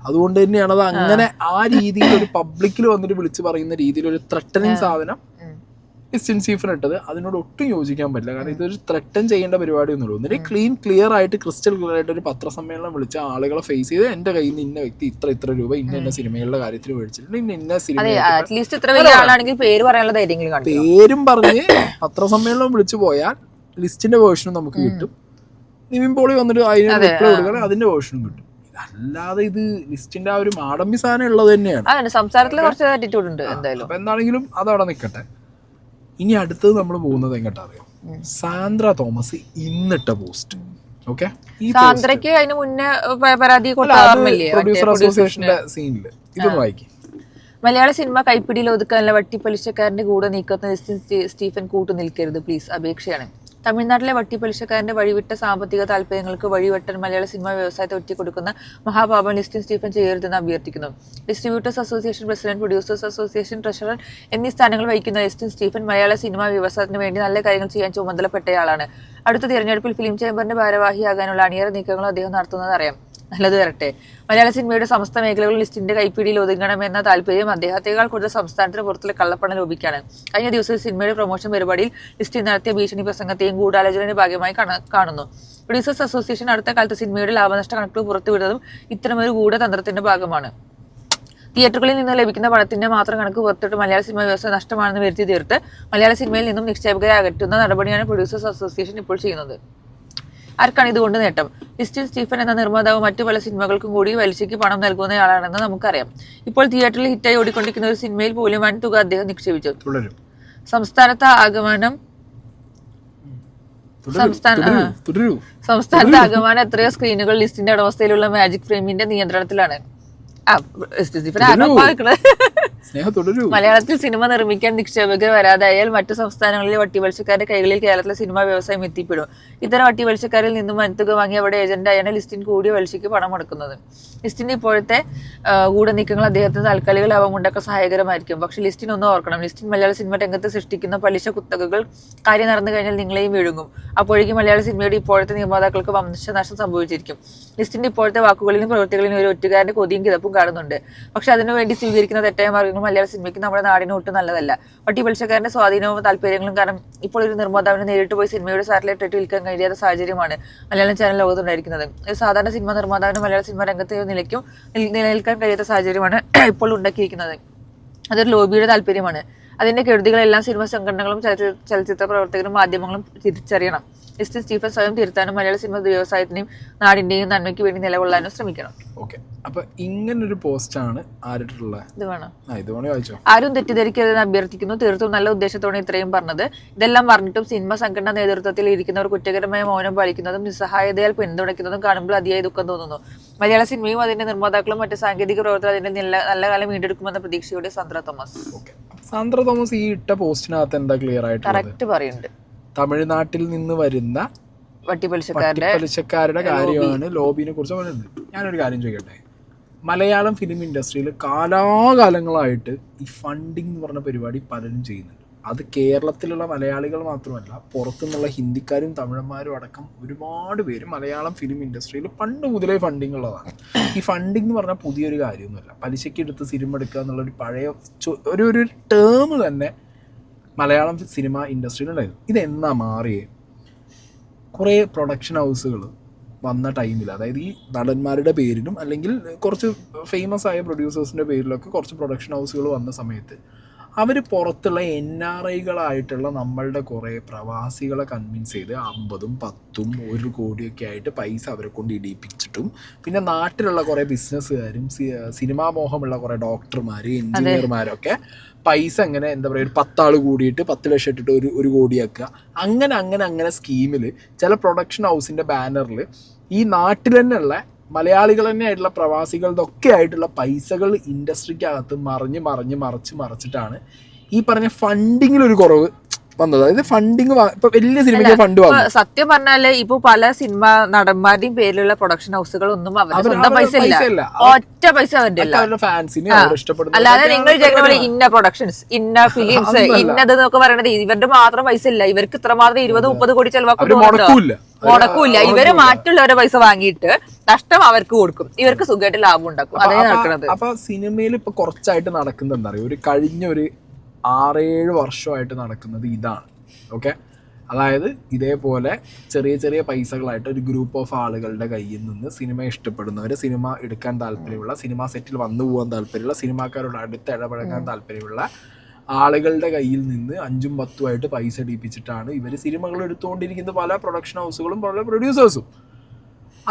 അതുകൊണ്ട് തന്നെയാണ് അത് അങ്ങനെ ആ രീതിയിൽ ഒരു പബ്ലിക്കിൽ വന്നിട്ട് വിളിച്ച് പറയുന്ന രീതിയിൽ ഒരു ത്രട്ടനിങ് സാധനം ലിസ്റ്റിൻ സ്റ്റീഫൻ ഇട്ടത് അതിനോട് ഒട്ടും യോജിക്കാൻ പറ്റില്ല. കാരണം ഇതൊരു ത്രട്ടൻ ചെയ്യേണ്ട പരിപാടി ഒന്നുമില്ല. ഒന്നിന് ക്ലിയർ ആയിട്ട് ക്രിസ്റ്റൽ ക്ലിയർ ആയിട്ട് ഒരു പത്രസമ്മേളനം വിളിച്ച ആളുകളെ ഫേസ് ചെയ്ത് എന്റെ കയ്യിൽ നിന്ന് ഇന്ന വ്യക്തി ഇത്ര രൂപ ഇന്ന സിനിമകളുടെ കാര്യത്തിൽ മേടിച്ചിട്ടുണ്ട്, ഇന്ന സിനിമ പേരും പറഞ്ഞ് പത്രസമ്മേളനം വിളിച്ചു പോയാൽ ലിസ്റ്റിന്റെ വേർഷനും നമുക്ക് കിട്ടും. നിവിൻ പോളി വന്നിട്ട് അതിന് റിപ്ലൈ കൊടുക്കണം, അതിന്റെ വേർഷനും കിട്ടും. അല്ലാതെ ഇത് ലിസ്റ്റിന്റെ ആ ഒരു മാടമ്പി സാധനം ഉള്ളത് തന്നെയാണ്. സംസാരത്തിൽ കുറച്ച് ആറ്റിറ്റ്യൂഡ് ഉണ്ട് എന്തായാലും. അപ്പൊ എന്താണെങ്കിലും അതവിടെ നിൽക്കട്ടെ. ഇനി അടുത്തത് നമ്മൾ പോകുന്നത് എങ്ങോട്ടാ അറിയാം? സാന്ദ്ര തോമസ് ഇന്നിട്ട പോസ്റ്റ്. ഓക്കെ, സാന്ദ്രയ്ക്ക് അതിന് മുന്നേ പരാതി പ്രൊഡ്യൂസർ അസോസിയേഷന്റെ സീനില് ഇതൊന്ന് വായിക്കും. മലയാള സിനിമ കൈപ്പിടിയിൽ ഒതുക്കാനുള്ള വട്ടിപ്പലിശക്കാരന്റെ കൂടെ നീക്കത്തിന് സ്റ്റീഫൻ കൂട്ടു നിൽക്കരുത് പ്ലീസ്, അപേക്ഷയാണ്. തമിഴ്നാട്ടിലെ വട്ടിപ്പലിശക്കാരന്റെ വഴിവിട്ട സാമ്പത്തിക താല്പര്യങ്ങൾക്ക് വഴിവെട്ടാൻ മലയാള സിനിമാ വ്യവസായത്തെ ഒറ്റിക്കൊടുക്കുന്ന മഹാപാപം ലിസ്റ്റിൻ സ്റ്റീഫൻ ചെയ്യരുതെന്ന് അഭ്യർത്ഥിക്കുന്നു. Distributors association president, producers association treasurer എന്നീ സ്ഥാനങ്ങൾ വഹിക്കുന്ന ലിസ്റ്റിൻ സ്റ്റീഫൻ മലയാള സിനിമാ വ്യവസായത്തിന് വേണ്ടി നല്ല കാര്യങ്ങൾ ചെയ്യാൻ ചുമതലപ്പെട്ടയാളാണ്. അടുത്ത തിരഞ്ഞെടുപ്പിൽ ഫിലിം ചേംബറിന്റെ ഭാരവാഹിയാകാനുള്ള അണിയറ നീക്കങ്ങളും അദ്ദേഹം നടത്തുന്നത് അറിയാം. നല്ലത് വരട്ടെ. മലയാള സിനിമയുടെ സമസ്ത മേഖലകളും ലിസ്റ്റിന്റെ കൈപ്പിടിയിൽ ഒതുങ്ങണമെന്ന താല്പര്യം അദ്ദേഹത്തെക്കാൾ കൂടുതൽ സംസ്ഥാനത്തിന് പുറത്തുള്ള കള്ളപ്പണം ലോപിക്കാണ്. കഴിഞ്ഞ ദിവസം സിനിമയുടെ പ്രൊമോഷൻ പരിപാടിയിൽ ലിസ്റ്റിൽ നടത്തിയ ഭീഷണി പ്രസംഗത്തെയും ഗൂഢാലോചനയുടെ ഭാഗമായി കാണുന്നു. പ്രൊഡ്യൂസേഴ്സ് അസോസിയേഷൻ അടുത്ത കാലത്ത് സിനിമയുടെ ലാഭനഷ്ട കണക്കുകൾ പുറത്തുവിടുന്നതും ഇത്തരമൊരു ഗൂഢതന്ത്രത്തിന്റെ ഭാഗമാണ്. തിയേറ്ററുകളിൽ നിന്ന് ലഭിക്കുന്ന പണത്തിന്റെ മാത്രം കണക്ക് പുറത്തിട്ട് മലയാള സിനിമ വ്യവസായം നഷ്ടമാണെന്ന് വരുത്തി തീർത്ത് മലയാള സിനിമയിൽ നിന്നും നിക്ഷേപകരെ അകറ്റുന്ന നടപടിയാണ് പ്രൊഡ്യൂസേഴ്സ് അസോസിയേഷൻ ഇപ്പോൾ ചെയ്യുന്നത്. ആർക്കാണ് ഇതുകൊണ്ട് നേട്ടം? ലിസ്റ്റിൻ സ്റ്റീഫൻ എന്ന നിർമ്മാതാവ് മറ്റു പല സിനിമകൾക്കും കൂടി പലിശയ്ക്ക് പണം നൽകുന്നയാളാണെന്ന് നമുക്കറിയാം. ഇപ്പോൾ തിയേറ്ററിൽ ഹിറ്റായി ഓടിക്കൊണ്ടിരിക്കുന്ന ഒരു സിനിമയിൽ പോലും വൻ തുക അദ്ദേഹം നിക്ഷേപിച്ചു. സംസ്ഥാനത്ത് ആകമാനം എത്രയോ സ്ക്രീനുകൾ ലിസ്റ്റിന്റെ ഉടമസ്ഥയിലുള്ള മാജിക് ഫ്രെയിമിന്റെ നിയന്ത്രണത്തിലാണ്. മലയാളത്തിൽ സിനിമ നിർമ്മിക്കാൻ നിക്ഷേപകർ വരാതായാൽ മറ്റു സംസ്ഥാനങ്ങളിലെ വട്ടിപലിശക്കാരുടെ കൈകളിൽ കേരളത്തിലെ സിനിമാ വ്യവസായം എത്തിപ്പെടും. ഇത്തരം വട്ടിപലിശക്കാരിൽ നിന്നും വൻതുക വാങ്ങി അവിടെ ഏജന്റായാണ് ലിസ്റ്റിൻ കൂടിയ പലിശയ്ക്ക് പണം മുടക്കുന്നത്. ലിസ്റ്റിന്റെ ഇപ്പോഴത്തെ ഗൂഢനീക്കങ്ങൾ അദ്ദേഹത്തിന് താൽക്കാലിക ലാഭം ഉണ്ടാക്കാൻ സഹായകരമായിരിക്കും. പക്ഷേ ലിസ്റ്റിൻ ഒന്ന് ഓർക്കണം, ലിസ്റ്റിൻ മലയാള സിനിമ രംഗത്ത് സൃഷ്ടിക്കുന്ന പലിശ കുത്തകകൾ കാര്യം നടന്നു കഴിഞ്ഞാൽ നിങ്ങളെയും വിഴുങ്ങും. അപ്പോഴേക്കും മലയാള സിനിമയുടെ ഇപ്പോഴത്തെ നിർമ്മാതാക്കൾക്ക് വംശനാശം സംഭവിച്ചിരിക്കും. ലിസ്റ്റിന്റെ ഇപ്പോഴത്തെ വാക്കുകളിലും പ്രവൃത്തികളിലും ഒരു ഒറ്റുകാരന്റെ കൊതിയും കിതപ്പും കാണുന്നുണ്ട്. പക്ഷെ അതിനുവേണ്ടി സ്വീകരിക്കുന്ന തെറ്റായ മാർഗ്ഗങ്ങൾ മലയാള സിനിമയ്ക്ക് നമ്മുടെ നാടിന് ഒട്ടും നല്ലതല്ല. വട്ടിപലിശക്കാരന്റെ സ്വാധീനവും താല്പര്യങ്ങളും കാരണം ഇപ്പോൾ ഒരു നിർമ്മാതാവിന് നേരിട്ട് പോയി സിനിമയുടെ സാറ്റലൈറ്റ് റേറ്റ് വിൽക്കാൻ കഴിയാത്ത സാഹചര്യമാണ് മലയാളം ചാനൽ ലോകത്തുണ്ടായിരിക്കുന്നത്. ഒരു സാധാരണ സിനിമ നിർമ്മാതാവിന് മലയാള സിനിമ രംഗത്ത് നിലനിൽക്കാൻ കഴിയാത്ത സാഹചര്യമാണ് ഇപ്പോൾ ഉണ്ടാക്കിയിരിക്കുന്നത്. അതൊരു ലോബിയുടെ താല്പര്യമാണ്. അതിന്റെ കെടുതികളെല്ലാം സിനിമ സംഘടനകളും ചലച്ചിത്ര പ്രവർത്തകരും മാധ്യമങ്ങളും തിരിച്ചറിയണം. ലിസ്റ്റിൻ സ്റ്റീഫൻ സ്വയം തിരുത്താനും മലയാള സിനിമ വ്യവസായത്തിന്റെയും നാടിന്റെയും നന്മയ്ക്ക് വേണ്ടി നിലകൊള്ളാനും ശ്രമിക്കണം. അപ്പൊ ഇങ്ങനൊരു പോസ്റ്റാണ് ആരുള്ളത്. ഇത് വേണം. ആരും തെറ്റിദ്ധരിക്കരുതെന്ന് അഭ്യർത്ഥിക്കുന്നു. തീർത്തും നല്ല ഉദ്ദേശത്തോടെ ഇത്രയും പറഞ്ഞത്. ഇതെല്ലാം പറഞ്ഞിട്ടും സിനിമ സംഘടനാ നേതൃത്വത്തിൽ ഇരിക്കുന്നവർ കുറ്റകരമായ മൗനം പാലിക്കുന്നതും നിസ്സഹായതയാൽ പിന്തുണയ്ക്കുന്നതും കാണുമ്പോൾ അതിയായ ദുഃഖം തോന്നുന്നു. മലയാള സിനിമയും അതിന്റെ നിർമ്മാതാക്കളും മറ്റ് സാങ്കേതിക പ്രവർത്തകർ അതിന്റെ നല്ല കാലം വീണ്ടെടുക്കുമെന്ന പ്രതീക്ഷയോടെ സാന്ദ്ര തോമസ് ഈ ഇട്ട പോസ്റ്റിനകത്ത് എന്താ ക്ലിയർ ആയിട്ട് കറക്റ്റ് പറയുന്നുണ്ട്. തമിഴ്നാട്ടിൽ നിന്ന് വരുന്ന വട്ടിപ്പലിശക്കാരുടെ കാര്യമാണ് ലോബിനെ കുറിച്ച് പറയുന്നത്. ഞാനൊരു കാര്യം ചോദിക്കട്ടെ, മലയാളം ഫിലിം ഇൻഡസ്ട്രിയിൽ കാലാകാലങ്ങളായിട്ട് ഈ ഫണ്ടിങ് എന്ന് പറഞ്ഞ പരിപാടി പലരും ചെയ്യുന്നുണ്ട്. അത് കേരളത്തിലുള്ള മലയാളികൾ മാത്രമല്ല, പുറത്തുനിന്നുള്ള ഹിന്ദിക്കാരും തമിഴന്മാരും അടക്കം ഒരുപാട് പേര് മലയാളം ഫിലിം ഇൻഡസ്ട്രിയിൽ പണ്ട് മുതലേ ഫണ്ടിങ് ഉള്ളതാണ്. ഈ ഫണ്ടിങ് എന്ന് പറഞ്ഞാൽ പുതിയൊരു കാര്യമൊന്നുമല്ല. പലിശയ്ക്ക് എടുത്ത് സിനിമ എടുക്കുക എന്നുള്ളൊരു പഴയ ഒരു ടേം തന്നെ മലയാളം സിനിമ ഇൻഡസ്ട്രിയിലുണ്ടായിരുന്നു. ഇതെന്നാ മാറിയേ? കുറേ പ്രൊഡക്ഷൻ ഹൗസുകൾ വന്ന ടൈമിൽ, അതായത് ഈ നടന്മാരുടെ പേരിലും അല്ലെങ്കിൽ കുറച്ച് ഫേമസ് ആയ പ്രൊഡ്യൂസേഴ്സിൻ്റെ പേരിലൊക്കെ കുറച്ച് പ്രൊഡക്ഷൻ ഹൗസുകൾ വന്ന സമയത്ത് അവർ പുറത്തുള്ള NRIകളായിട്ടുള്ള നമ്മളുടെ കുറേ പ്രവാസികളെ കൺവിൻസ് ചെയ്ത് 50, 10, 1 കോടിയൊക്കെ ആയിട്ട് പൈസ അവരെ കൊണ്ട് ഇടിപ്പിച്ചിട്ടും, പിന്നെ നാട്ടിലുള്ള കുറേ ബിസിനസ്സുകാരും സിനിമാ മോഹമുള്ള കുറേ ഡോക്ടർമാർ, എഞ്ചിനീയർമാരൊക്കെ പൈസ അങ്ങനെ എന്താ പറയുക, ഒരു 10 ആൾ കൂടിയിട്ട് 10 ലക്ഷം ഇട്ടിട്ട് 1 കോടിയാക്കുക. അങ്ങനെ സ്കീമിൽ ചില പ്രൊഡക്ഷൻ ഹൗസിൻ്റെ ബാനറിൽ ഈ നാട്ടിൽ തന്നെയുള്ള മലയാളികൾ തന്നെ ആയിട്ടുള്ള പ്രവാസികളുടെ ഒക്കെ ആയിട്ടുള്ള പൈസകൾ ഇൻഡസ്ട്രിക്കകത്ത് മറിച്ചിട്ടാണ് ഈ പറഞ്ഞ ഫണ്ടിങ്ങിലൊരു കുറവ് വന്നത്. അതായത് ഫണ്ടിങ് ഇപ്പൊ വലിയ സിനിമയ്ക്ക് ഫണ്ട് വാങ്ങും. സത്യം പറഞ്ഞാല് ഇപ്പൊ പല സിനിമ നടന്മാരുടെയും പേരിലുള്ള പ്രൊഡക്ഷൻ ഹൗസുകളൊന്നും അവരുടെ സ്വന്തം പൈസ ഇല്ല, ഒറ്റ പൈസ അവരുടെ ഇല്ല. അവരുടെ ഫാൻസിന് ഇഷ്ടപ്പെടുന്ന, അല്ലാതെ നിങ്ങൾ വിചാരിക്കുന്ന പോലെ ഇന്ന പ്രൊഡക്ഷൻസ്, ഇന്ന ഫിലിംസ്, ഇന്നത് എന്നൊക്കെ പറയണത് ഇവരുടെ മാത്രം പൈസ ഇല്ല. ഇവർക്ക് ഇത്രമാത്രം 20-30 കോടി മുടക്കൂല്ല. ഇവര് മറ്റുള്ളവരുടെ പൈസ വാങ്ങിയിട്ട് നഷ്ടം അവർക്ക് കൊടുക്കും, ഇവർക്ക് സുഖമായിട്ട് ലാഭം ഉണ്ടാക്കും. അതേ നടക്കുന്നത്. അപ്പൊ സിനിമയിൽ ഇപ്പൊ കുറച്ചായിട്ട് നടക്കുന്നത് എന്താ പറയുക, ഒരു കഴിഞ്ഞ ഒരു 6-7 വർഷമായിട്ട് നടക്കുന്നത് ഇതാണ്. ഓക്കെ, അതായത് ഇതേപോലെ ചെറിയ ചെറിയ പൈസകളായിട്ട് ഒരു ഗ്രൂപ്പ് ഓഫ് ആളുകളുടെ കയ്യിൽ നിന്ന് സിനിമ ഇഷ്ടപ്പെടുന്നവർ, സിനിമ എടുക്കാൻ താല്പര്യമുള്ള, സിനിമ സെറ്റിൽ വന്നു പോകാൻ താല്പര്യമുള്ള, സിനിമാക്കാരോട് അടുത്ത് ഇടപഴകാൻ താല്പര്യമുള്ള ആളുകളുടെ കയ്യിൽ നിന്ന് 5-10 പൈസ ഇടിപ്പിച്ചിട്ടാണ് ഇവർ സിനിമകൾ എടുത്തുകൊണ്ടിരിക്കുന്നത്, പല പ്രൊഡക്ഷൻ ഹൗസുകളും പല പ്രൊഡ്യൂസേഴ്സും.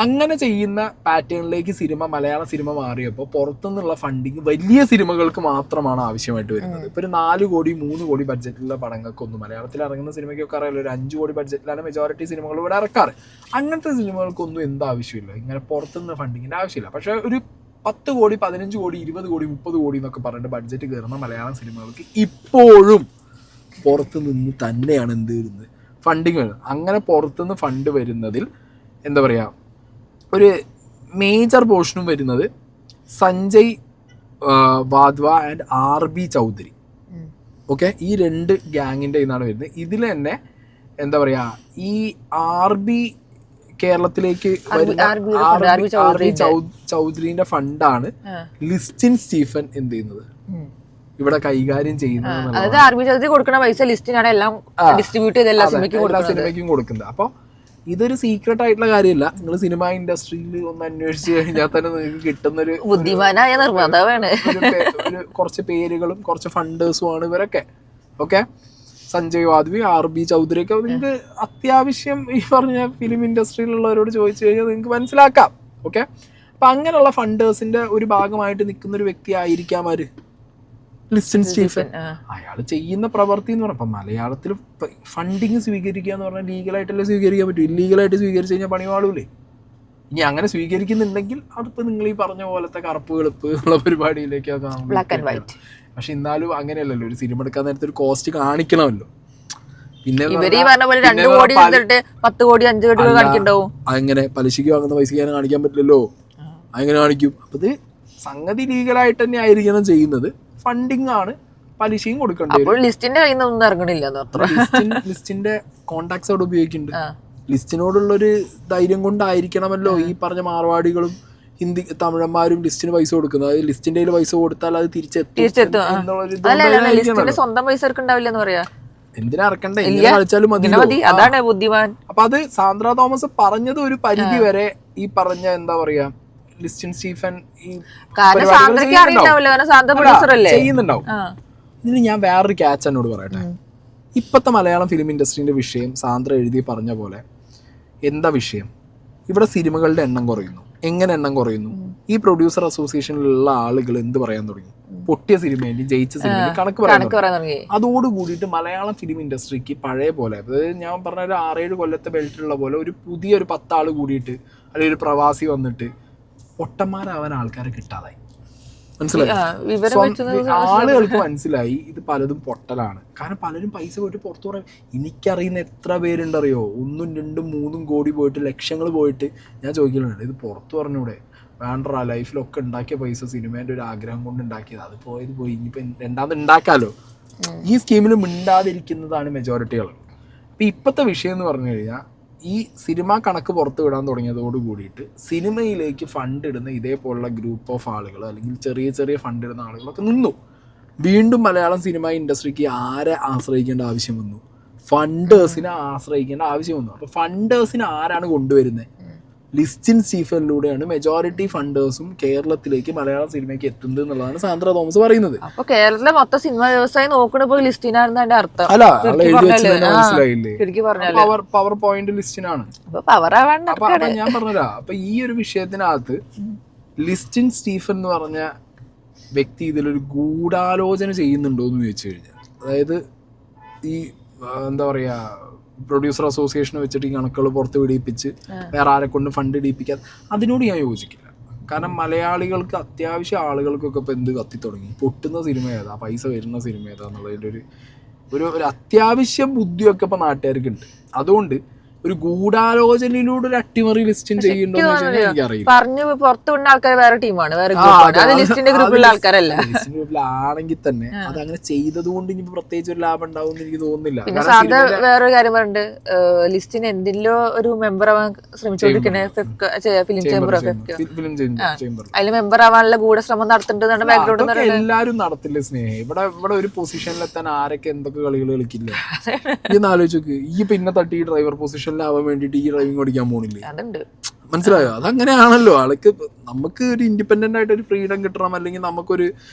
അങ്ങനെ ചെയ്യുന്ന പാറ്റേണിലേക്ക് മലയാള സിനിമ മാറിയപ്പോൾ പുറത്തുനിന്നുള്ള ഫണ്ടിങ് വലിയ സിനിമകൾക്ക് മാത്രമാണ് ആവശ്യമായിട്ട് വരുന്നത്. ഇപ്പോൾ ഒരു 4 കോടി 3 കോടി ബഡ്ജറ്റിലുള്ള പടങ്ങൾക്കൊന്നും, മലയാളത്തിൽ ഇറങ്ങുന്ന സിനിമയ്ക്കൊക്കെ അറിയാലോ, ഒരു 5 കോടി ബഡ്ജറ്റിലാണ് മെജോറിറ്റി സിനിമകൾ ഇവിടെ ഇറക്കാറ്. അങ്ങനത്തെ സിനിമകൾക്കൊന്നും എന്താവശ്യമില്ല, ഇങ്ങനെ പുറത്തുനിന്ന് ഫണ്ടിങ്ങിൻ്റെ ആവശ്യമില്ല. പക്ഷേ ഒരു 10 കോടി 15 കോടി 20 കോടി 30 കോടി എന്നൊക്കെ പറഞ്ഞിട്ട് ബഡ്ജറ്റ് കയറുന്ന മലയാളം സിനിമകൾക്ക് ഇപ്പോഴും പുറത്തു നിന്ന് തന്നെയാണ് എന്ത് വരുന്നത്, ഫണ്ടിങ് വരുന്നത്. അങ്ങനെ പുറത്തുനിന്ന് ഫണ്ട് വരുന്നതിൽ എന്താ പറയുക, ഒരു മേജർ പോർഷനും വരുന്നത് Sanjay Wadhwa and RB Chaudhary. Okay, ഈ 2 ഗ്യാങ്ങിൻ്റെ ഇന്നാണ് വരുന്നത്. ഇതിൽ തന്നെ എന്താ പറയുക, ഈ RB കേരളത്തിലേക്ക് RB ചൗധരിന്റെ ഫണ്ടാണ് ലിസ്റ്റിൻ സ്റ്റീഫൻ എന്ത് ചെയ്യുന്നത്, ഇവിടെ കൈകാര്യം ചെയ്യുന്നത്. അതായത് RB ചൗധരി കൊടുക്കുന്ന പൈസ ലിസ്റ്റിനാണ് എല്ലാം ഡിസ്ട്രിബ്യൂട്ട് ചെയ്ത് എല്ലാ സിനിമയ്ക്കും കൊടുക്കുന്നത്. അപ്പോൾ ഇതൊരു സീക്രട്ട് ആയിട്ടുള്ള കാര്യമല്ല. നിങ്ങൾ സിനിമ ഇൻഡസ്ട്രിയിൽ ഒന്ന് അന്വേഷിച്ച് കഴിഞ്ഞാൽ തന്നെ നിങ്ങൾക്ക് കിട്ടുന്നൊരു ബുദ്ധിമാനായ നിർമ്മാതാവാണ്. കുറച്ച് പേരുകളും കുറച്ച് ഫണ്ടേഴ്സുമാണ് ഇവരൊക്കെ. ഓക്കെ, സഞ്ജയ് വാദ്വി, RB ചൗധരി ഒക്കെ നിങ്ങൾക്ക് അത്യാവശ്യം ഈ പറഞ്ഞ ഫിലിം ഇൻഡസ്ട്രിയിലുള്ളവരോട് ചോദിച്ചു കഴിഞ്ഞാൽ നിങ്ങൾക്ക് മനസ്സിലാക്കാം. ഓക്കെ, അപ്പൊ അങ്ങനെയുള്ള ഫണ്ടേഴ്സിന്റെ ഒരു ഭാഗമായിട്ട് നിൽക്കുന്ന ഒരു വ്യക്തി ആയിരിക്കാം ആര്, ലിസ്റ്റിൻ സ്റ്റീഫൻ. അയാൾ ചെയ്യുന്ന പ്രവൃത്തി എന്ന് പറഞ്ഞാൽ മലയാളത്തിൽ ഫണ്ടിങ് സ്വീകരിക്കുക എന്ന് പറഞ്ഞാൽ ലീഗലായിട്ടല്ലേ സ്വീകരിക്കാൻ പറ്റും. ഇല്ലീഗലായിട്ട് സ്വീകരിച്ചു കഴിഞ്ഞാൽ പണിവാളൂലേ. ഇനി അങ്ങനെ സ്വീകരിക്കുന്നുണ്ടെങ്കിൽ അടുത്ത് നിങ്ങൾ ഈ പറഞ്ഞ പോലത്തെ കറുപ്പ് വെളുപ്പ് ഉള്ള പരിപാടിയിലേക്കൊക്കെ. പക്ഷെ എന്നാലും അങ്ങനെയല്ലല്ലോ, ഒരു സിനിമ എടുക്കാൻ നേരത്തെ ഒരു കോസ്റ്റ് കാണിക്കണമല്ലോ. പിന്നെ അങ്ങനെ പലിശക്ക് വാങ്ങുന്ന പൈസക്ക് കാണിക്കാൻ പറ്റില്ലല്ലോ, അങ്ങനെ കാണിക്കും. അപ്പൊ ഇത് സംഗതി ലീഗലായിട്ട് തന്നെ ആയിരിക്കണം ചെയ്യുന്നത്. ഫണ്ടിങ് ആണ്, പലിശയും കൊടുക്കേണ്ടത്. ലിസ്റ്റിന്റെ കോണ്ടാക്ട്സ് അവിടെ ഉപയോഗിക്കുന്നുണ്ട്. ലിസ്റ്റിനോടുള്ളൊരു ധൈര്യം കൊണ്ടായിരിക്കണമല്ലോ ഈ പറഞ്ഞ മാർവാടികളും ഹിന്ദി തമിഴന്മാരും ലിസ്റ്റിന് പൈസ കൊടുക്കുന്നത്. അതായത് ലിസ്റ്റിന്റെ പൈസ കൊടുത്താൽ അത് തിരിച്ചെത്തും. എന്തിനാ ഇറക്കണ്ടേ, എങ്ങനെ കളിച്ചാലും മതി, അതാണ് ബുദ്ധിമാൻ. അപ്പൊ അത് സാന്ദ്ര തോമസ് പറഞ്ഞത് ഒരു പരിധി വരെ ഈ പറഞ്ഞ എന്താ പറയാ ലിസ്റ്റിൻ സ്റ്റീഫൻ ചെയ്യുന്നുണ്ടാവും. ഇതിന് ഞാൻ വേറൊരു ക്യാച്ച് എന്നോട് പറയട്ടെ. ഇപ്പോഴത്തെ മലയാളം ഫിലിം ഇൻഡസ്ട്രീൻ്റെ വിഷയം സാന്ദ്ര എഴുതി പറഞ്ഞ പോലെ എന്താ വിഷയം, ഇവിടെ സിനിമകളുടെ എണ്ണം കുറയുന്നു. എങ്ങനെ എണ്ണം കുറയുന്നു? ഈ പ്രൊഡ്യൂസർ അസോസിയേഷനിലുള്ള ആളുകൾ എന്ത് പറയാൻ തുടങ്ങി, പൊട്ടിയ സിനിമേന്റെയും ജയിച്ച സിനിമേന്റെയും കണക്ക് പറയാൻ തുടങ്ങി. അതോടുകൂടിയിട്ട് മലയാളം ഫിലിം ഇൻഡസ്ട്രിക്ക് പഴയ പോലെ, അതായത് ഞാൻ പറഞ്ഞ ഒരു 6-7 കൊല്ലത്തെ ബെൽറ്റുള്ള പോലെ ഒരു പുതിയൊരു 10 ആൾ കൂടിയിട്ട് അല്ലെങ്കിൽ ഒരു പ്രവാസി വന്നിട്ട് പൊട്ടന്മാരാവാൻ ആൾക്കാരെ കിട്ടാതായി. മനസ്സിലായി, ആളുകൾക്ക് മനസ്സിലായി ഇത് പലതും പൊട്ടലാണ്. കാരണം പലരും പൈസ പോയിട്ട് പുറത്തു പറയാൻ, എനിക്കറിയുന്ന എത്ര പേരുണ്ടറിയോ, 1, 2, 3 കോടി പോയിട്ട് ലക്ഷങ്ങൾ പോയിട്ട് ഞാൻ ചോദിക്കലുണ്ട്, ഇത് പുറത്തു പറഞ്ഞൂടെ, വേണ്ട ലൈഫിലൊക്കെ ഉണ്ടാക്കിയ പൈസ സിനിമേൻ്റെ ഒരു ആഗ്രഹം കൊണ്ട് ഉണ്ടാക്കിയത്, അത് പോയത് പോയി, ഇനിയിപ്പോൾ രണ്ടാമത് ഉണ്ടാക്കാമല്ലോ. ഈ സ്കീമിൽ മിണ്ടാതിരിക്കുന്നതാണ് മെജോറിറ്റികൾ. അപ്പം ഇപ്പോഴത്തെ വിഷയം എന്ന് പറഞ്ഞു കഴിഞ്ഞാൽ ഈ സിനിമ കണക്ക് പുറത്ത് വിടാൻ തുടങ്ങിയതോട് കൂടിയിട്ട് സിനിമയിലേക്ക് ഫണ്ട് ഇടുന്ന ഇതേപോലുള്ള ഗ്രൂപ്പ് ഓഫ് ആളുകൾ അല്ലെങ്കിൽ ചെറിയ ചെറിയ ഫണ്ട് ഇടുന്ന ആളുകളൊക്കെ നിന്നു. വീണ്ടും മലയാളം സിനിമ ഇൻഡസ്ട്രിക്ക് ആരെ ആശ്രയിക്കേണ്ട ആവശ്യം വന്നു? ഫണ്ടേഴ്സിനെ ആശ്രയിക്കേണ്ട ആവശ്യം വന്നു. അപ്പോൾ ഫണ്ടേഴ്സിനെ ആരാണ് കൊണ്ടുവരുന്നത്? ലിസ്റ്റിൻ സ്റ്റീഫനിലൂടെയാണ് മെജോറിറ്റി ഫണ്ടേഴ്സും കേരളത്തിലേക്ക് മലയാളം സിനിമയ്ക്ക് എത്തുന്നത് എന്നുള്ളതാണ് സാന്ദ്ര തോമസ് പറയുന്നത്. അപ്പൊ കേരളത്തിലെ മൊത്തം സിനിമ വ്യവസായം നോക്കണപ്പോൾ ലിസ്റ്റിനായിരുന്നു അതിന്റെ അർത്ഥം. അല്ല, മനസ്സിലായില്ലേ, പവർ പോയിന്റ് ലിസ്റ്റിനാണ്. അപ്പൊ ഞാൻ പറഞ്ഞതാ. അപ്പൊ ഈ ഒരു വിഷയത്തിനകത്ത് ലിസ്റ്റിൻ സ്റ്റീഫൻ എന്ന് പറഞ്ഞ വ്യക്തി ഇതിലൊരു ഗൂഢാലോചന ചെയ്യുന്നുണ്ടോ എന്ന് ചോദിച്ചു കഴിഞ്ഞാൽ, അതായത് ഈ എന്താ പറയാ പ്രൊഡ്യൂസർ അസോസിയേഷനെ വെച്ചിട്ട് ഈ കണക്കുകൾ പുറത്ത് വിടിയിപ്പിച്ച് വേറെ ആരെ കൊണ്ട് ഫണ്ട് ഇടിയിപ്പിക്കാതെ, അതിനോട് ഞാൻ യോജിക്കില്ല. കാരണം മലയാളികൾക്ക് അത്യാവശ്യം ആളുകൾക്കൊക്കെ ഇപ്പൊ എന്ത് കത്തി തുടങ്ങി, പൊട്ടുന്ന സിനിമ ഏതാ, പൈസ വരുന്ന സിനിമ ഏതാ എന്നുള്ളതിന്റെ ഒരു അത്യാവശ്യം ബുദ്ധിയൊക്കെ ഇപ്പൊ നാട്ടുകാർക്ക് ഉണ്ട്. അതുകൊണ്ട് ഒരു ഗൂഢാലോചനയിലൂടെ ഒരു അട്ടിമറി ലിസ്റ്റും ചെയ്യുന്നുണ്ടോ എനിക്കറിയില്ല. പറഞ്ഞു പുറത്തു വിടുന്ന ആൾക്കാർ വേറെ ടീമാണ്, വേറെ ലിസ്റ്റിന്റെ ഗ്രൂപ്പിലുള്ള ആൾക്കാരല്ല. ലിസ്റ്റിന്റെ ഗ്രൂപ്പിലാണെങ്കിൽ തന്നെ അത് അങ്ങനെ ചെയ്തത് കൊണ്ട് ഇനി പ്രത്യേകിച്ച് ഒരു ലാഭം ഉണ്ടാവും എന്ന് എനിക്ക് തോന്നുന്നില്ല. പിന്നെ സാധാ വേറൊരു കാര്യം പറഞ്ഞിട്ട് ലിസ്റ്റിന് എന്തിലോ ഒരു മെമ്പർ ആവാൻ ശ്രമിച്ചോണ്ടിരിക്കണേ ഫിലിം ചേംബർ ഓഫ് അതിൽ മെമ്പർ ആവാനുള്ള ഗൂഢശ്രമം നടത്തുന്നുണ്ട് ബാക്ക്ഗ്രൗണ്ട്. എല്ലാരും നടത്തില്ല സ്നേഹം. ഇവിടെ ഒരു പൊസിഷനിലെത്താൻ ആരൊക്കെ എന്തൊക്കെ കളികൾ കളിക്കില്ല. ഇന്ന് ആലോചിച്ച് ഈ പിന്നെ തട്ടി ഡ്രൈവർ പൊസിഷൻ ആവാൻ വേണ്ടിട്ട് ഈ ഡ്രൈവിംഗ് ഓടിക്കാൻ പോണില്ലേ? മനസ്സിലായോ? അതങ്ങനെയാണല്ലോ. ആൾക്ക് നമുക്ക് ഒരു ഇൻഡിപെൻഡന്റ് ആയിട്ട് ഒരു ഫ്രീഡം കിട്ടണം, അല്ലെങ്കിൽ നമുക്കൊരു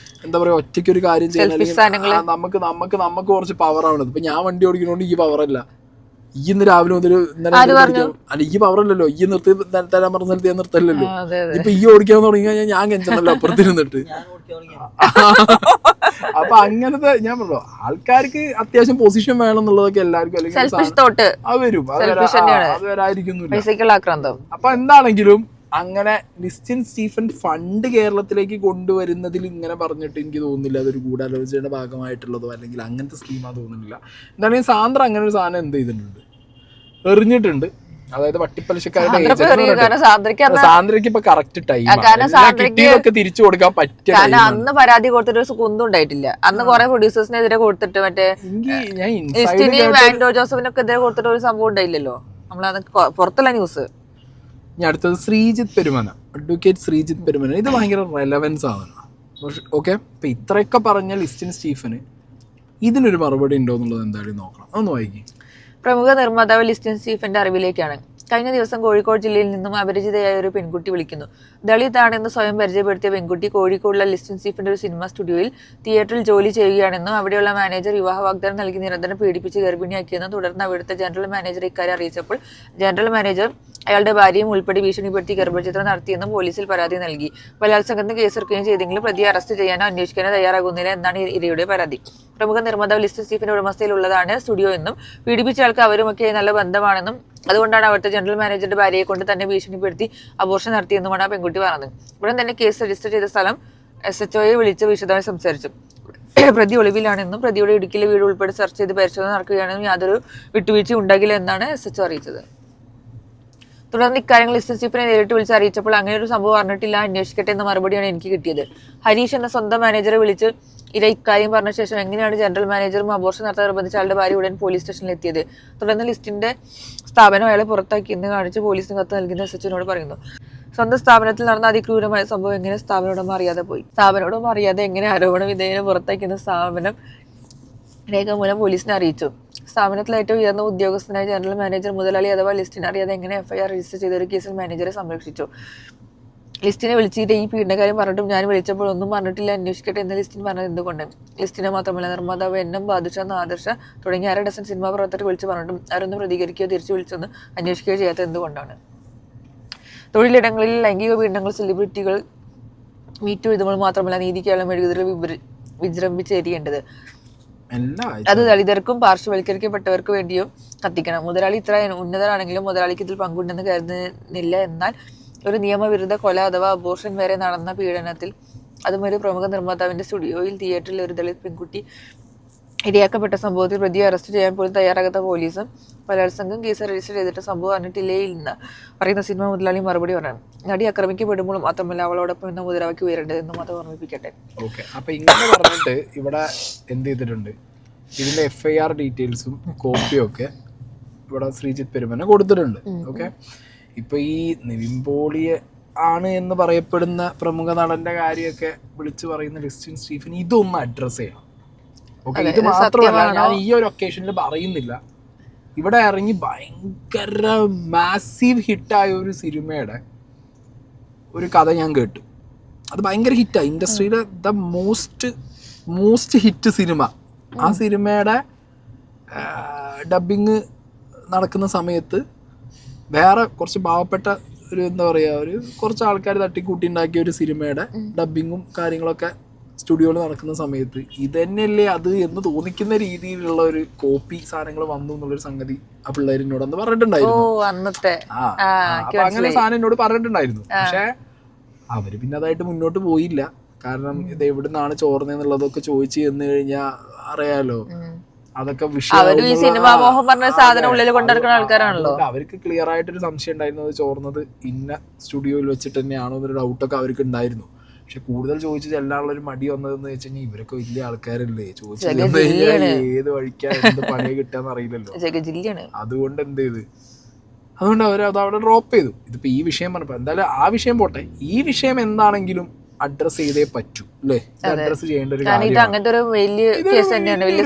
എന്താ പറയാ ഒറ്റയ്ക്ക് ഒരു കാര്യം ചെയ്യാൻ നമുക്ക് കുറച്ച് പവർ ആവണത്. ഇപ്പൊ ഞാൻ വണ്ടി ഓടിക്കണോണ്ട് ഈ പവറല്ല. ഈ ഇന്ന് രാവിലെ മുതൽ അല്ല ഈ പവറല്ലല്ലോ. ഈ നിർത്തി തരാൻ പറഞ്ഞ നിർത്തി ഞാൻ നിർത്തല്ലോ. ഇപ്പൊ ഈ ഓടിക്കാൻ തുടങ്ങി കഴിഞ്ഞാൽ ഞാൻ കെഞ്ചണല്ലോ അപ്പുറത്തിരുന്നിട്ട്. അപ്പൊ അങ്ങനത്തെ ഞാൻ പറഞ്ഞോ, ആൾക്കാർക്ക് അത്യാവശ്യം പൊസിഷൻ വേണം എന്നുള്ളതൊക്കെ എല്ലാവർക്കും അല്ലെങ്കിൽ വരും. അത് വരാതിരിക്കുന്നില്ല. അപ്പൊ എന്താണെങ്കിലും അങ്ങനെ ലിസ്റ്റിൻ സ്റ്റീഫൻ ഫണ്ട് കേരളത്തിലേക്ക് കൊണ്ടുവരുന്നതിൽ ഇങ്ങനെ പറഞ്ഞിട്ട് എനിക്ക് തോന്നുന്നില്ല അതൊരു ഗൂഢാലോചനയുടെ ഭാഗമായിട്ടുള്ളതോ അല്ലെങ്കിൽ അങ്ങനത്തെ സ്കീമാ തോന്നുന്നില്ല. എന്താണെങ്കിൽ സാന്ദ്ര അങ്ങനെ ഒരു സാധനം എന്ത് ചെയ്തിട്ടുണ്ട്, എറിഞ്ഞിട്ടുണ്ട്. അതായത് വട്ടിപ്പലിശക്കാരുടെ സാന്ദ്രയ്ക്ക് ഇപ്പൊ കറക്റ്റ് ടൈം കിട്ടിയതൊക്കെ തിരിച്ചു കൊടുക്കാൻ പറ്റിയ. അന്ന് പരാതി കൊടുത്തിട്ട് കുന്തും ഉണ്ടായിട്ടില്ല. അന്ന് കുറെ പ്രൊഡ്യൂസേഴ്സിനെതിരെ കൊടുത്തിട്ട് മറ്റേ ജോസഫിനൊക്കെ എതിരെ കൊടുത്തിട്ട് ഒരു സംഭവം ഉണ്ടായില്ലല്ലോ. നമ്മളത് പുറത്തുള്ള ന്യൂസ്. ഇനി അടുത്തത് ശ്രീജിത്ത് പെരുമന, അഡ്വക്കേറ്റ് ശ്രീജിത്ത് പെരുമന. ഇത് ഭയങ്കര റെലവൻസ് ആണ്. ഓക്കെ, ഇപ്പൊ ഇത്രയൊക്കെ പറഞ്ഞ ലിസ്റ്റിൻ സ്റ്റീഫന് ഇതിനൊരു മറുപടി ഉണ്ടോ എന്നുള്ളത് എന്തായാലും നോക്കണം. അതൊന്ന് വായിക്കും. പ്രമുഖ നിർമ്മാതാവ് ലിസ്റ്റിൻ സ്റ്റീഫന്റെ അറിവിലേക്കാണ്. കഴിഞ്ഞ ദിവസം കോഴിക്കോട് ജില്ലയിൽ നിന്നും അപരിചിതയായ ഒരു പെൺകുട്ടി വിളിക്കുന്നു. ദളിതാണെന്ന് സ്വയം പരിചയപ്പെടുത്തിയ പെൺകുട്ടി കോഴിക്കോടുള്ള ലിസ്റ്റിൻ സ്റ്റീഫന്റെ ഒരു സിനിമ സ്റ്റുഡിയോയിൽ തിയേറ്ററിൽ ജോലി ചെയ്യുകയാണെന്നും അവിടെയുള്ള മാനേജർ വിവാഹ വാഗ്ദാനം നൽകി നിരന്തരം പീഡിപ്പിച്ച് ഗർഭിണിയാക്കിയെന്നും തുടർന്ന് അവിടുത്തെ ജനറൽ മാനേജർ ഇക്കാര്യം അറിയിച്ചപ്പോൾ ജനറൽ മാനേജർ അയാളുടെ ഭാര്യയും ഉൾപ്പെടെ ഭീഷണിപ്പെടുത്തി ഗർഭചിത്രം നടത്തിയെന്നും പോലീസിൽ പരാതി നൽകി. ബലാത്സംഗത്തിന് കേസെടുക്കുകയും ചെയ്തെങ്കിലും പ്രതിയെ അറസ്റ്റ് ചെയ്യാനോ അന്വേഷിക്കാനോ തയ്യാറാകുന്നില്ല എന്നാണ് ഇരയുടെ പരാതി. പ്രമുഖ നിർമ്മാതാവ് ലിസ്റ്റിൻ സ്റ്റീഫന്റെ ഉടമസ്ഥയിലുള്ളതാണ് സ്റ്റുഡിയോ എന്നും പീഡിപ്പിച്ച ആൾക്ക് അവരുമൊക്കെ നല്ല ബന്ധമാണെന്നും അതുകൊണ്ടാണ് അവിടുത്തെ ജനറൽ മാനേജറുടെ ഭാര്യയെ കൊണ്ട് തന്നെ ഭീഷണിപ്പെടുത്തി അബോർഷൻ നടത്തിയെന്നുമാണ് ആ പെൺകുട്ടി പറഞ്ഞത്. ഉടൻ തന്നെ കേസ് രജിസ്റ്റർ ചെയ്ത സ്ഥലം SHOയെ വിളിച്ച് വിശദമായി സംസാരിച്ചു. പ്രതി ഒളിവിലാണെന്നും പ്രതിയുടെ ഇടുക്കിയിലെ വീട് ഉൾപ്പെടെ സെർച്ച് ചെയ്ത് പരിശോധന നടക്കുകയാണെന്നും യാതൊരു വിട്ടുവീഴ്ചയും ഉണ്ടാകില്ല എന്നാണ് SHO അറിയിച്ചത്. തുടർന്ന് ഇക്കാര്യങ്ങൾ ലിസ്റ്റിൻ സ്റ്റീഫനെ നേരിട്ട് വിളിച്ച് അറിയിച്ചപ്പോൾ അങ്ങനെ ഒരു സംഭവം അറിഞ്ഞിട്ടില്ല, അന്വേഷിക്കട്ടെ എന്ന മറുപടിയാണ് എനിക്ക് കിട്ടിയത്. ഹരീഷ് എന്ന സ്വന്തം മാനേജറെ വിളിച്ച് ഇര ഇക്കാര്യം പറഞ്ഞ ശേഷം എങ്ങനെയാണ് ജനറൽ മാനേജറും അബോർഷൻ നടത്താൻ നിർബന്ധിച്ച ആളുടെ ഭാര്യ ഉടൻ പോലീസ് സ്റ്റേഷനിൽ എത്തിയത്. തുടർന്ന് ലിസ്റ്റിന്റെ സ്ഥാപനം അയാളെ പുറത്താക്കിയെന്ന് കാണിച്ച് പോലീസിന് കത്ത് നൽകുന്ന SHOനോട് പറയുന്നു. സ്വന്തം സ്ഥാപനത്തിൽ നടന്ന അതിക്രൂരമായ സംഭവം എങ്ങനെ സ്ഥാപനോടൊപ്പം അറിയാതെ പോയി? സ്ഥാപനോടൊപ്പം അറിയാതെ എങ്ങനെ ആരോപണ വിധേയനെ പുറത്താക്കിയെന്ന് സ്ഥാപനം രേഖാമൂലം പോലീസിനെ അറിയിച്ചു. സ്ഥാപനത്തിൽ ഏറ്റവും ഉയർന്ന ഉദ്യോഗസ്ഥനായ ജനറൽ മാനേജർ മുതലാളി അഥവാ ലിസ്റ്റിനെ അറിയാതെ എങ്ങനെ FIR രജിസ്റ്റർ ചെയ്ത ഒരു കേസിൽ മാനേജറെ സംരക്ഷിച്ചു. ലിസ്റ്റിനെ വിളിച്ചിട്ട് ഈ പീഡനകാര്യം പറഞ്ഞിട്ടും ഞാൻ വിളിച്ചപ്പോൾ ഒന്നും പറഞ്ഞിട്ടില്ല, അന്വേഷിക്കട്ടെ എന്ന് ലിസ്റ്റിൻ പറഞ്ഞത് എന്തുകൊണ്ട്? ലിസ്റ്റിനെ മാത്രമല്ല നിർമ്മാതാവ് NM ബാദുഷ, ആദർശ തുടങ്ങിയ 1/2 ഡസൻ സിനിമാ പ്രവർത്തകർ വിളിച്ചു പറഞ്ഞിട്ടും അവരൊന്നും പ്രതികരിക്കുകയോ തിരിച്ചു വിളിച്ചൊന്ന് അന്വേഷിക്കുകയോ ചെയ്യാത്തത് എന്തുകൊണ്ടാണ്? തൊഴിലിടങ്ങളിൽ ലൈംഗിക പീഡനങ്ങൾ, സെലിബ്രിറ്റികൾ, മീറ്റു എഴുതുമ്പോൾ മാത്രമല്ല നീതിക്കായുള്ള മെഴുകുതിരികൾ വിജൃംഭിച്ചേരിയേണ്ടത്. അത് ദളിതർക്കും പാർശ്വവൽക്കരിക്കപ്പെട്ടവർക്കു വേണ്ടിയും കത്തിക്കണം. മുതലാളി ഇത്ര ഉന്നതരാണെങ്കിലും മുതലാളിക്ക് ഇതിൽ പങ്കുണ്ടെന്ന് കരുതുന്നില്ല. എന്നാൽ ഒരു നിയമവിരുദ്ധ കൊല അഥവാ അബോർഷൻ വരെ നടന്ന പീഡനത്തിൽ, അതും ഒരു പ്രമുഖ നിർമ്മാതാവിന്റെ സ്റ്റുഡിയോയിൽ തിയേറ്ററിൽ ഒരു ദളിത് പെൺകുട്ടി ഇരയാക്കപ്പെട്ട സംഭവത്തിൽ പ്രതിയെ അറസ്റ്റ് ചെയ്യാൻ പോലും തയ്യാറാകാത്ത പോലീസും ബലാത്സംഗം കേസ് രജിസ്റ്റർ ചെയ്തിട്ട് സംഭവം അറിഞ്ഞിട്ടില്ലേ എന്ന് പറയുന്ന സിനിമ മുതലാളി മറുപടി പറയണം. നടി ആക്രമിക്കപ്പെടുമ്പോൾ മാത്രമല്ല അവളോടൊപ്പം എന്ന മുദ്രാവാക്യം ഉയരേണ്ടതെന്നും അത് ഓർമ്മിപ്പിക്കട്ടെ. ഓക്കെ, അപ്പൊ ഇങ്ങനെ പറഞ്ഞിട്ട് ഇവിടെ എന്ത് ചെയ്തിട്ടുണ്ട്, ഇതിന്റെ FIR ഡീറ്റെയിൽസും കോപ്പിയും ഒക്കെ ഇവിടെ ശ്രീജിത്ത് പെരുമന കൊടുത്തിട്ടുണ്ട്. ഓക്കെ, ഇപ്പൊ ഈ നിവിൻ പോളിയെ ആണ് എന്ന് പറയപ്പെടുന്ന പ്രമുഖ നടന്റെ കാര്യമൊക്കെ വിളിച്ചു പറയുന്ന ലിസ്റ്റിൻ സ്റ്റീഫൻ ഇതൊന്ന് അഡ്രസ് ചെയ്യണം. ഓക്കെ, ഇത് മാത്രമല്ല, ഞാൻ ഈ ഒരു ഒക്കേഷനിൽ പറയുന്നില്ല, ഇവിടെ ഇറങ്ങി ഭയങ്കര മാസീവ് ഹിറ്റായ ഒരു സിനിമയുടെ ഒരു കഥ ഞാൻ കേട്ടു. അത് ഭയങ്കര ഹിറ്റായി, ഇൻഡസ്ട്രിയിലെ ദ മോസ്റ്റ് ഹിറ്റ് സിനിമ. ആ സിനിമയുടെ ഡബിങ് നടക്കുന്ന സമയത്ത് വേറെ കുറച്ച് പാവപ്പെട്ട ഒരു എന്താ പറയുക, ഒരു കുറച്ച് ആൾക്കാർ തട്ടിക്കൂട്ടി ഉണ്ടാക്കിയ ഒരു സിനിമയുടെ ഡബിങ്ങും കാര്യങ്ങളൊക്കെ സ്റ്റുഡിയോയിൽ നടക്കുന്ന സമയത്ത് ഇതന്നെയല്ലേ അത് എന്ന് തോന്നിക്കുന്ന രീതിയിലുള്ള ഒരു കോപ്പി സാധനങ്ങൾ വന്നു എന്നുള്ളൊരു സംഗതി ആ പിള്ളേരിനോട് അന്ന് പറഞ്ഞിട്ടുണ്ടായിരുന്നു. അപ്പൊ അങ്ങനെ സാധനം എന്നോട് പറഞ്ഞിട്ടുണ്ടായിരുന്നു. പക്ഷെ അവര് പിന്നെ അതായിട്ട് മുന്നോട്ട് പോയില്ല. കാരണം ഇത് എവിടുന്നാണ് ചോർന്നെന്നുള്ളതൊക്കെ ചോദിച്ചു ചെന്ന് കഴിഞ്ഞാൽ അറിയാലോ, അതൊക്കെ അവരും ഈ സിനിമാ മോഹം പറഞ്ഞ സാധനം ഉള്ളിൽ കൊണ്ടിറക്കുന്ന ആൾക്കാരാണല്ലോ. അവർക്ക് ക്ലിയർ ആയിട്ടൊരു സംശയം ഉണ്ടായിരുന്നു അത് ചോർന്നത് ഇന്ന സ്റ്റുഡിയോയിൽ വെച്ചിട്ട് തന്നെയാണോ എന്നൊരു ഡൗട്ടൊക്കെ അവർക്ക് ഉണ്ടായിരുന്നു. പക്ഷെ കൂടുതൽ ചോദിച്ചു ചെല്ലാനുള്ളൊരു മടി വന്നതെന്ന് വെച്ച് കഴിഞ്ഞാൽ ഇവരൊക്കെ വലിയ ആൾക്കാരല്ലേ, ചോദിച്ചു ഏത് വഴിക്കാ എന്ത് പണിയെ കിട്ടാന്ന് അറിയില്ലല്ലോ. അതുകൊണ്ട് എന്ത് ചെയ്ത്, അതുകൊണ്ട് അവർ അത് അവിടെ ഡ്രോപ്പ് ചെയ്തു. ഇതിപ്പോ ഈ വിഷയം പറഞ്ഞപ്പോ എന്തായാലും ആ വിഷയം പോട്ടെ, ഈ വിഷയം എന്താണെങ്കിലും അഡ്രസ് ചെയ്തേ പറ്റൂ അല്ലേ, അഡ്രസ് ചെയ്യേണ്ട ഒരു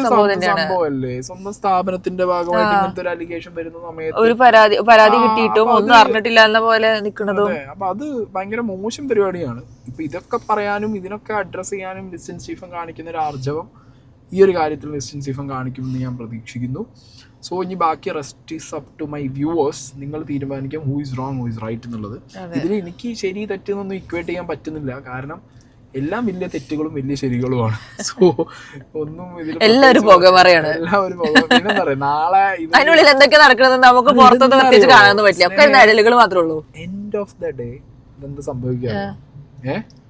സംഭവമല്ലേ. സ്വന്തം സ്ഥാപനത്തിന്റെ ഭാഗമായിട്ട് ഇങ്ങനത്തെ ഒരു അലിഗേഷൻ വരുന്ന സമയത്ത് ഒരു പരാതി കിട്ടിയിട്ടും ഒന്നും അറിഞ്ഞിട്ടില്ല എന്ന പോലെ നിൽക്കുന്നതും, അപ്പൊ അത് ഭയങ്കര മോശം പരിപാടിയാണ്. ഇപ്പൊ ഇതൊക്കെ പറയാനും ഇതിനൊക്കെ അഡ്രസ് ചെയ്യാനും ലിസ്റ്റിൻ സ്റ്റീഫൻ കാണിക്കുന്ന ഒരു ആർജവം ഈ ഒരു കാര്യത്തിൽ ലിസ്റ്റിൻ സ്റ്റീഫൻ കാണിക്കുമെന്ന് ഞാൻ പ്രതീക്ഷിക്കുന്നു. സോ ഇനി ബാക്കി rest is up to my viewers. നിങ്ങൾ തീരുമാനിക്കാം who is wrong who is right എന്നുള്ളത്. ഇതിൽ എനിക്ക് ശരി തെറ്റെന്നൊന്നും ഇക്വേറ്റ് ചെയ്യാൻ പറ്റുന്നില്ല, കാരണം എല്ലാം വലിയ തെറ്റുകളും വലിയ ശരികളുമാണ്. സോ ഒന്നും ഇതിൽ എല്ലാവരും പിന്നെ പറയാം നാളെ അതിനുള്ളിൽ എന്തൊക്കെ നടക്കുന്നത് നമുക്ക് പുറത്തൊന്നും പ്രത്യേകിച്ച് കാണാനൊന്നും പറ്റില്ല, ഇടലുകൾ മാത്രമേ ഉള്ളൂ. എൻഡ് ഓഫ് ദ ഡേ എന്ത് സംഭവിക്കുക,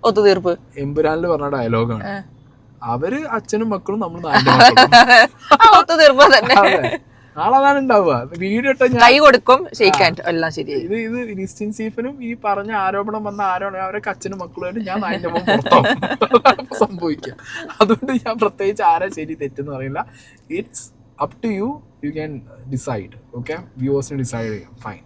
ഒത്തുതീർപ്പ് എമ്പുരാനിൽ പറഞ്ഞ ഡയലോഗാണ്. അവര് അച്ഛനും മക്കളും നമ്മൾ ഒത്തുതീർപ്പ് തന്നെ. നാളെ അതാണ് ഉണ്ടാവുക. വീഡിയോ ഇട്ട കൈ കൊടുക്കും, എല്ലാം ശരി. ഇത് ലിസ്റ്റിൻ സ്റ്റീഫനും ഈ പറഞ്ഞ ആരോപണം വന്ന അവരൊക്കെ അച്ഛനും മക്കളുമായിട്ട് ഞാൻ അതിന്റെ മുമ്പ് പുറത്താവും സംഭവിക്കുക. അതുകൊണ്ട് ഞാൻ പ്രത്യേകിച്ച് ആരാ ശരി തെറ്റെന്ന് പറയില്ല. It's up to you, you can decide. Okay, വ്യൂവേഴ്സിന് ഡിസൈഡ് ചെയ്യാം, ഫൈൻ.